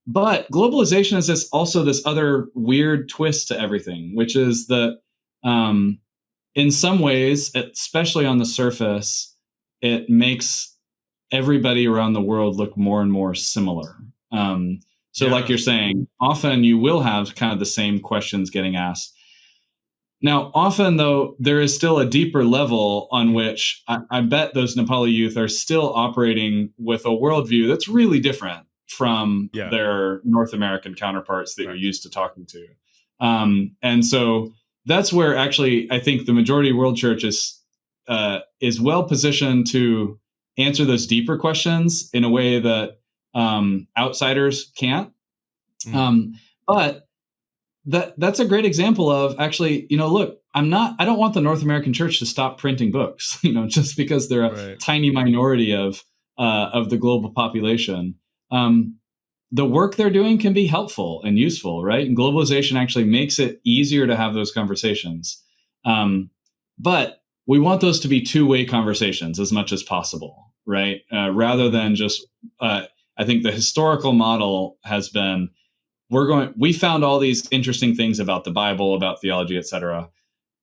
But globalization is also this other weird twist to everything, which is that In some ways, especially on the surface, it makes everybody around the world look more and more similar. So like you're saying, often you will have kind of the same questions getting asked. Now, often, though, there is still a deeper level on which I bet those Nepali youth are still operating with a worldview that's really different from their North American counterparts that you're used to talking to. And so that's where actually I think the majority world church is well positioned to answer those deeper questions in a way that outsiders can't. But that's a great example of actually, look, I don't want the North American church to stop printing books, just because they're a tiny minority of the global population. The work they're doing can be helpful and useful, right? And globalization actually makes it easier to have those conversations. But we want those to be two-way conversations as much as possible, right? Rather than just, I think the historical model has been, we found all these interesting things about the Bible, about theology, etc.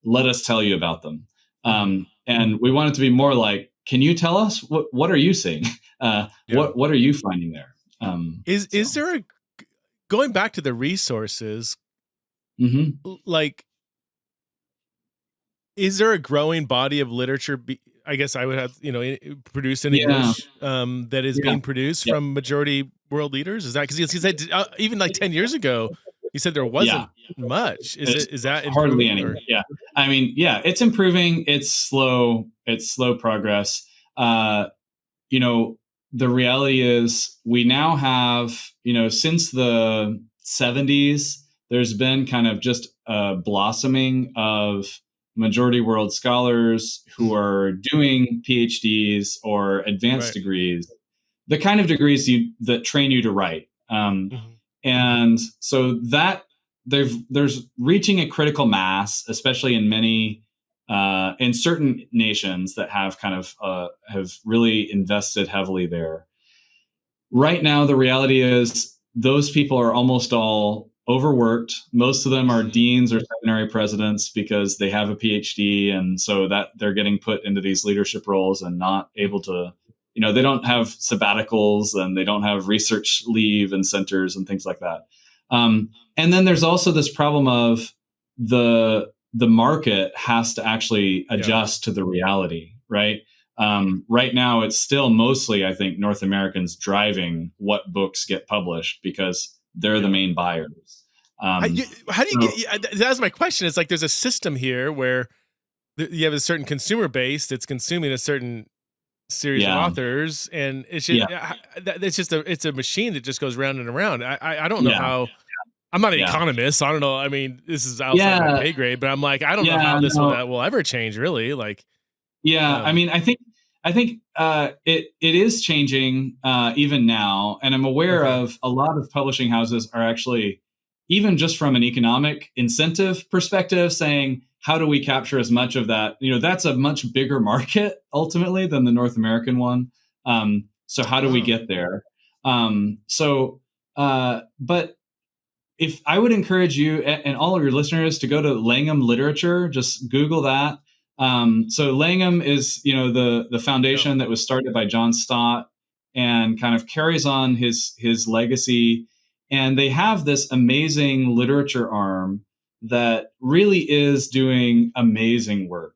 Let us tell you about them. And we want it to be more like, can you tell us what are you seeing? What are you finding there? Is there going back to the resources, like, is there a growing body of literature? I guess I would have, produced in English that is being produced from majority world leaders. Is that because you said even like 10 years ago, you said there wasn't much. Is that hardly any? Yeah, I mean, it's improving. It's slow. It's slow progress. The reality is we now have, since the 70s, there's been kind of just a blossoming of majority world scholars who are doing PhDs or advanced degrees, the kind of degrees that train you to write. And so that there's reaching a critical mass, especially in many in certain nations that have kind of have really invested heavily there. Right now, the reality is those people are almost all overworked. Most of them are deans or seminary presidents because they have a PhD, and so that they're getting put into these leadership roles and not able to, they don't have sabbaticals and they don't have research leave and centers and things like that. And then there's also this problem of the market has to actually adjust to the reality, right? Right now, it's still mostly, I think, North Americans driving what books get published because they're the main buyers. How do you get? That's my question. It's like there's a system here where you have a certain consumer base that's consuming a certain series of authors, and it's just it's a machine that just goes round and around. I don't know how. I'm not an economist, so I don't know. I mean, this is outside my pay grade, but I'm like, I don't know how this will ever change, really. Like, I mean, I think it is changing even now, and I'm aware of a lot of publishing houses are actually, even just from an economic incentive perspective, saying, how do we capture as much of that? That's a much bigger market ultimately than the North American one. So how do we get there? But if I would encourage you and all of your listeners to go to Langham Literature, just Google that. So Langham is, the foundation that was started by John Stott and kind of carries on his legacy. And they have this amazing literature arm that really is doing amazing work.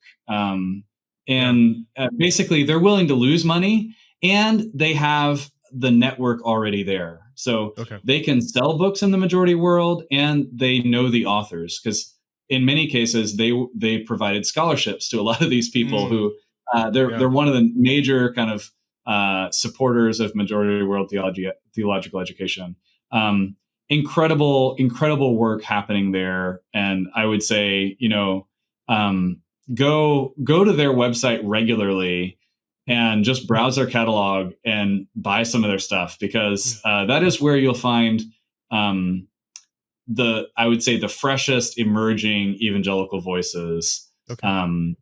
Basically, they're willing to lose money, and they have the network already there. So they can sell books in the majority world, and they know the authors because in many cases they provided scholarships to a lot of these people who they're one of the major kind of supporters of majority world theological education. Incredible work happening there, and I would say go to their website regularly and just browse their catalog and buy some of their stuff, because that is where you'll find I would say the freshest emerging evangelical voices. And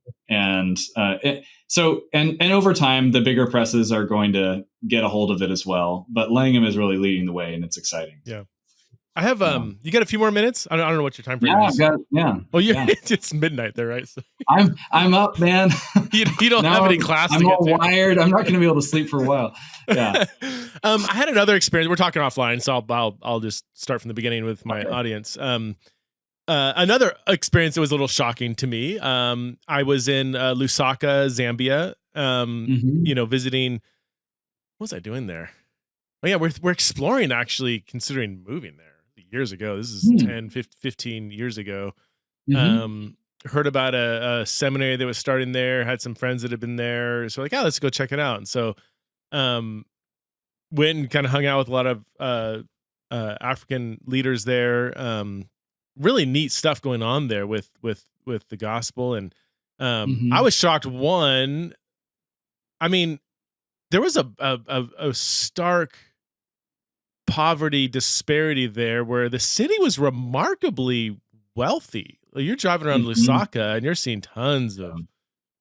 over time, the bigger presses are going to get a hold of it as well. But Langham is really leading the way, and it's exciting. Yeah. I have you got a few more minutes? I don't know what your time frame Yeah, is. yeah. Well, yeah. it's midnight there, right? So I'm up, man. you don't Now have any class I'm to get all to. wired. I'm not going to be able to sleep for a while. Yeah. I had another experience. We're talking offline, so I'll just start from the beginning with my Okay. audience. Another experience that was a little shocking to me. I was in Lusaka, Zambia. Mhm. Visiting. What was I doing there? Oh yeah, we're exploring, actually considering moving there years ago. This is Hmm. 10, 15 years ago. Mhm. Heard about a seminary that was starting there, had some friends that had been there. So like, let's go check it out. And so um went and kind of hung out with a lot of African leaders there. Really neat stuff going on there with the gospel. And I Mhm. was shocked. One, I mean, there was a stark poverty disparity there where the city was remarkably wealthy. Like, you're driving around Mhm. Lusaka and you're seeing tons of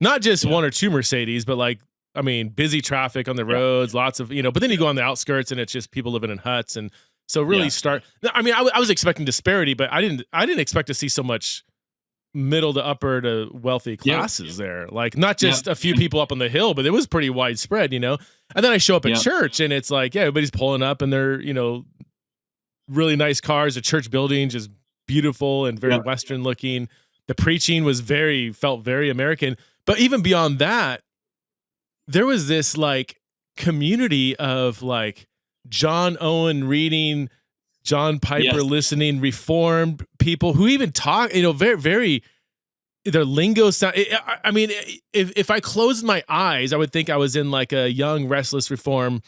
not just Yeah. one or two Mercedes, but like, I mean, busy traffic on the Yeah. roads, lots of, but then you go on the outskirts and it's just people living in huts. And so really Yeah. start, I mean, I was expecting disparity, but I didn't expect to see so much middle to upper to wealthy Yep. classes there. Like, not Yep. just a few people up on the hill, but it was pretty widespread. And then I show up at Yep. church and it's like, yeah, everybody's pulling up and they're, really nice cars. The church building just beautiful and very Yep. Western looking. The preaching felt very American. But even beyond that, there was this like community of like John Owen reading, John Piper Yes. listening, Reformed people who even talk, very, very, their lingo sound. I mean, if I closed my eyes, I would think I was in like a young, restless Reform,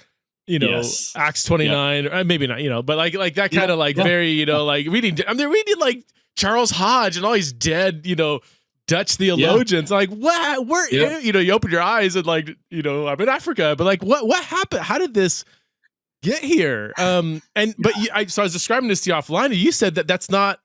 Yes. Acts Yep. 29, or maybe not, but like that kind Yeah. of like Yeah. very, like reading. I mean, they're reading like Charles Hodge and all these dead, Dutch Yeah. theologians. Like, what? Yep. You open your eyes and like, I'm in Africa, but like, what happened? How did this get here? So I was describing this to you offline, and you said that that's not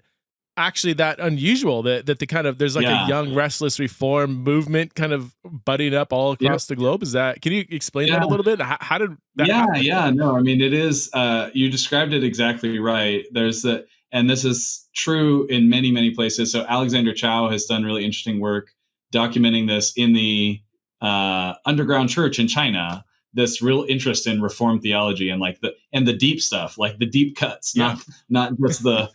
actually that unusual, that the kind of, there's like a Yeah. young restless Reform movement kind of budding up all Yep. across the globe. Can you explain Yeah. that a little bit? How did that Yeah. happen? Yeah. No, I mean, it is, you described it exactly right. And this is true in many, many places. So Alexander Chow has done really interesting work documenting this in the underground church in China, this real interest in Reformed theology and like the deep stuff, like the deep cuts, Yeah. not just the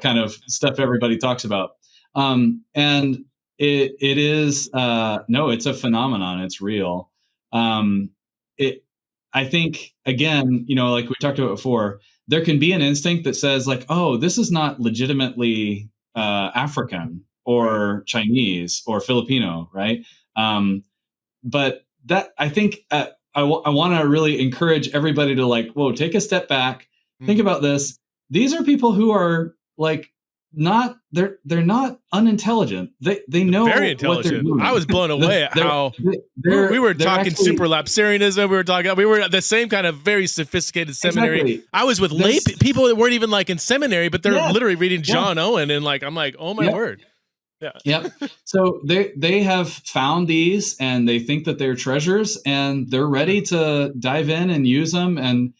kind of stuff everybody talks about. And it is, no, it's a phenomenon. It's real. Um, it, I think, again, like we talked about before, there can be an instinct that says like, oh, this is not legitimately African or Chinese or Filipino, right? But that, I think, I want to really encourage everybody to like, whoa, take a step back, think about this. These are people who are like not, they're not unintelligent. They know Very what they're intelligent. doing. I was blown away at how we were talking actually, supralapsarianism. We were at the same kind of very sophisticated seminary. Exactly. I was with lay people that weren't even like in seminary, but they're Yeah. literally reading John Owen, and like, I'm like, oh my word. Yeah. Yep. So they have found these and they think that they're treasures and they're ready to dive in and use them and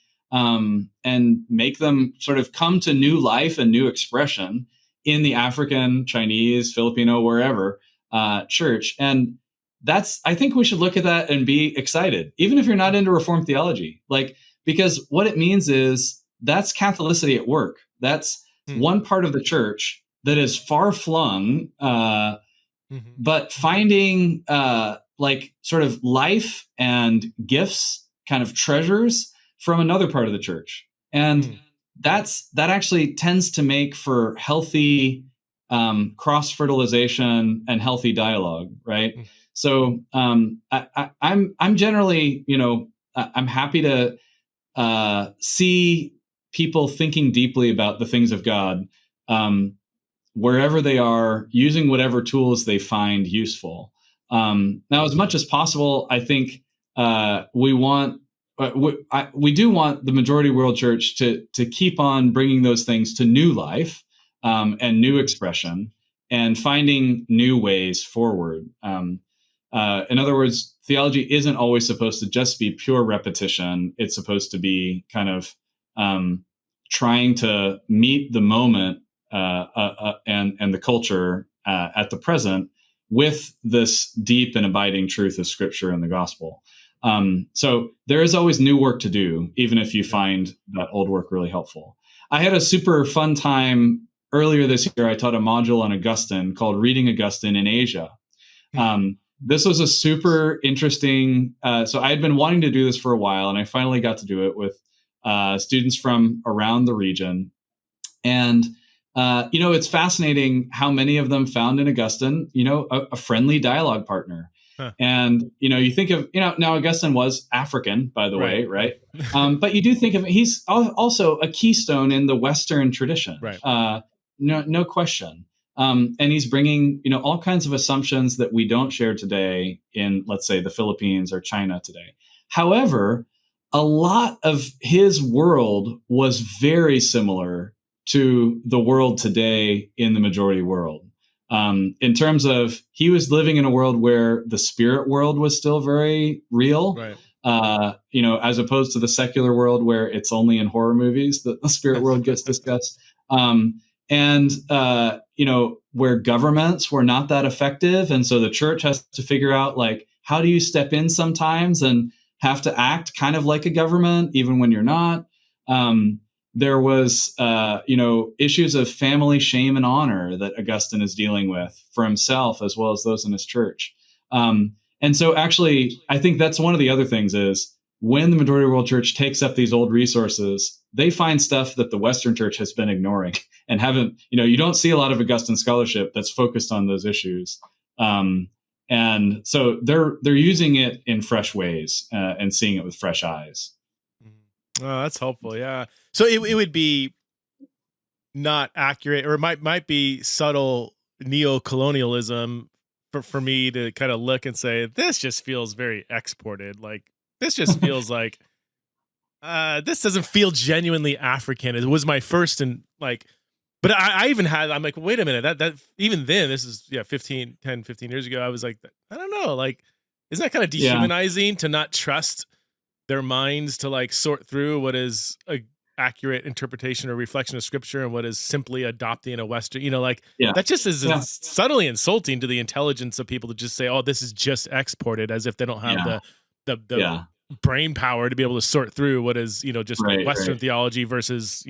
make them sort of come to new life and new expression in the African, Chinese, Filipino, wherever church. And I think we should look at that and be excited, even if you're not into Reformed theology, like, because what it means is that's Catholicity at work. That's one part of the church that is far flung, but finding like sort of life and gifts, kind of treasures from another part of the church. And that actually tends to make for healthy cross fertilization and healthy dialogue, right? So I'm generally, I'm happy to see people thinking deeply about the things of God, wherever they are, using whatever tools they find useful. Now, as much as possible, I think we do want the majority world church to keep on bringing those things to new life and new expression and finding new ways forward. In other words, theology isn't always supposed to just be pure repetition. It's supposed to be kind of trying to meet the moment and the culture at the present with this deep and abiding truth of Scripture and the gospel. So there is always new work to do, even if you find that old work really helpful. I had a super fun time earlier this year. I taught a module on Augustine called Reading Augustine in Asia. This was a super interesting. So I had been wanting to do this for a while, and I finally got to do it with students from around the region. And it's fascinating how many of them found in Augustine, a friendly dialogue partner. Huh. And, you think of, now Augustine was African, by the way, right? But you do think of, he's also a keystone in the Western tradition. Right. No question. And he's bringing, all kinds of assumptions that we don't share today in, let's say, the Philippines or China today. However, a lot of his world was very similar to the world today in the majority world. In terms of, he was living in a world where the spirit world was still very real, right. As opposed to the secular world where it's only in horror movies that the spirit world gets discussed. Where governments were not that effective. And so the church has to figure out, like, how do you step in sometimes and have to act kind of like a government, even when you're not. There was, issues of family shame and honor that Augustine is dealing with for himself as well as those in his church. And so actually, I think that's one of the other things is when the majority world church takes up these old resources, they find stuff that the Western church has been ignoring and haven't, you don't see a lot of Augustine scholarship that's focused on those issues. And so they're using it in fresh ways and seeing it with fresh eyes. Oh, that's helpful. Yeah. So it would be not accurate, or it might be subtle neo-colonialism for me to kind of look and say, this just feels very exported. Like, this just feels like this doesn't feel genuinely African. It was my first and like, but I even had, I'm like, wait a minute, that even then, this is 15 years ago. I was like, I don't know, like, isn't that kind of dehumanizing to not trust their minds to like sort through what is a accurate interpretation or reflection of Scripture and what is simply adopting a Western, that just is subtly insulting to the intelligence of people to just say, oh, this is just exported, as if they don't have the brain power to be able to sort through what is, just Western theology versus,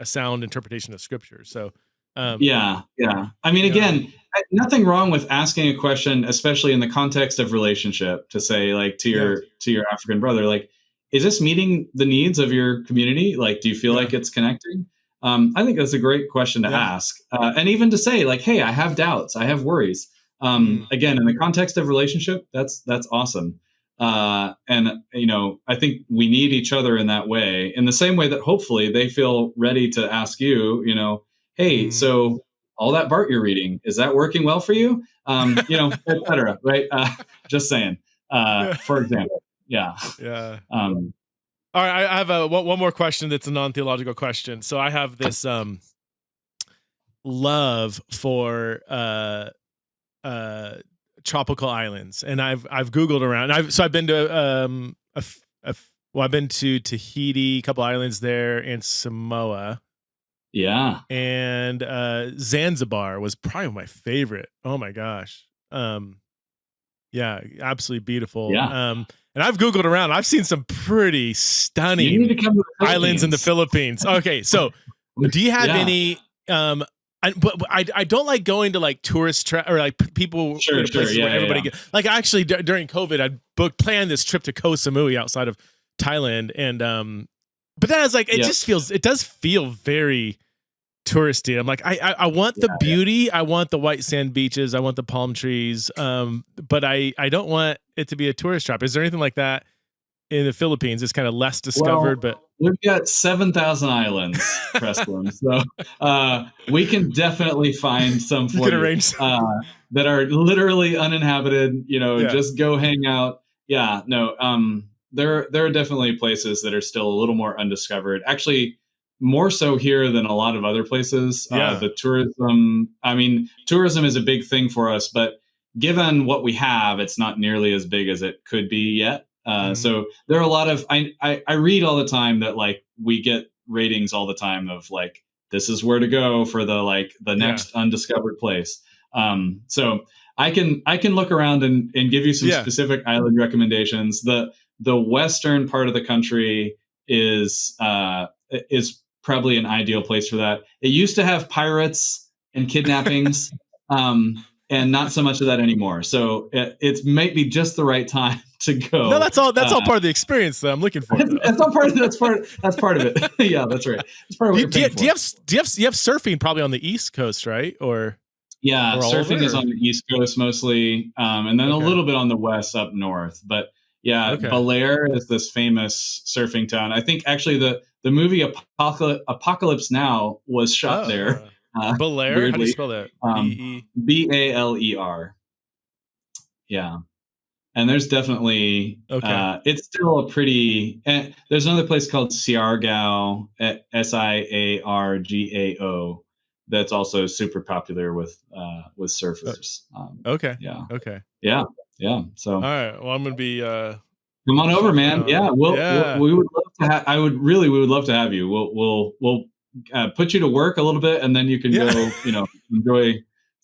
a sound interpretation of Scripture. So, I mean, again, nothing wrong with asking a question, especially in the context of relationship, to say, like, to your African brother, like, is this meeting the needs of your community? Like, do you feel like it's connecting? I think that's a great question to ask. And even to say, like, hey, I have doubts, I have worries. Again, in the context of relationship, that's awesome. And, I think we need each other in that way, in the same way that hopefully they feel ready to ask you, hey, so all that Bart you're reading, is that working well for you? Et cetera, right? Just saying, for example. Yeah. All right. I have one more question that's a non-theological question. So I have this love for tropical islands, and I've Googled around. I've been to I've been to Tahiti, a couple islands there, and Samoa. Yeah. And Zanzibar was probably my favorite. Oh my gosh. Yeah, absolutely beautiful. Yeah. And I've Googled around. I've seen some pretty stunning islands in the Philippines. Okay, so do you have any? But I don't like going to like tourist or like people places where everybody get. Like actually during COVID, I planned this trip to Koh Samui outside of Thailand, and but then I was like, it does feel very touristy. I'm like, I want the beauty, I want the white sand beaches, I want the palm trees, but I don't want it to be a tourist trap. Is there anything like that in the Philippines? It's kind of less discovered, but we've got 7,000 islands, Preston, so we can definitely find some for you that are literally uninhabited. Just go hang out. There are definitely places that are still a little more undiscovered. Actually, more so here than a lot of other places. The tourism is a big thing for us, but given what we have, it's not nearly as big as it could be yet. So there are a lot of, I read all the time that like we get ratings all the time of like, this is where to go for the next undiscovered place. So I can look around and give you some specific island recommendations. The western part of the country is probably an ideal place for that. It used to have pirates and kidnappings, and not so much of that anymore. So it might be just the right time to go. No, that's all part of the experience that I'm looking for. That's part of it. Yeah, that's right. It's part of what you're paying for. Do you have surfing probably on the East Coast, right? Or surfing is on the East Coast mostly, and then a little bit on the west up north. But Belair is this famous surfing town. I think actually the movie Apocalypse Now was shot there. Belair? Weirdly. How do you spell that? Baler. Yeah. And there's definitely, it's still a pretty, there's another place called Siargao, Siargao, that's also super popular with surfers. Yeah. So, all right. Well, I'm going to be, come on over, man. We would love to we would love to have you. We'll put you to work a little bit, and then you can go, enjoy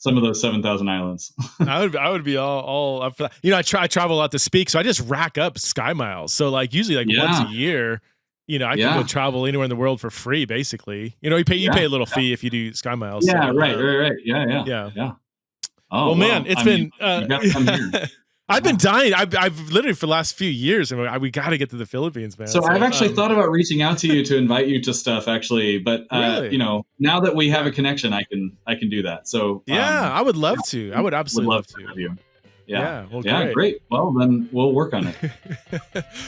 some of those 7,000 islands. I would be all up for that. I travel a lot to speak, so I just rack up sky miles. So like usually once a year, I can go travel anywhere in the world for free, basically. You pay a little fee if you do sky miles. Yeah, so, right. Yeah. Oh, well, man, it's been. You gotta come here. I've been dying. I've literally for the last few years, and we got to get to the Philippines, man. So I've actually thought about reaching out to you to invite you to stuff, actually. But really? Now that we have a connection, I can do that. So I would love to. I would absolutely love to have you. Well, great. Well, then we'll work on it.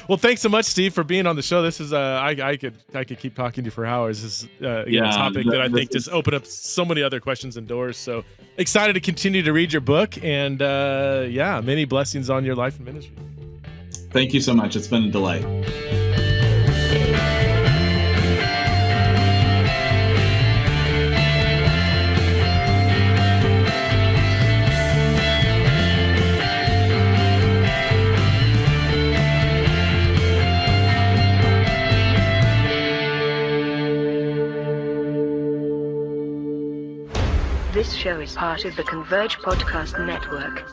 Well, thanks so much, Steve, for being on the show. This is I could keep talking to you for hours. This is a topic that I think just opened up so many other questions and doors. So excited to continue to read your book, and many blessings on your life and ministry. Thank you so much. It's been a delight. This show is part of the Converge Podcast Network.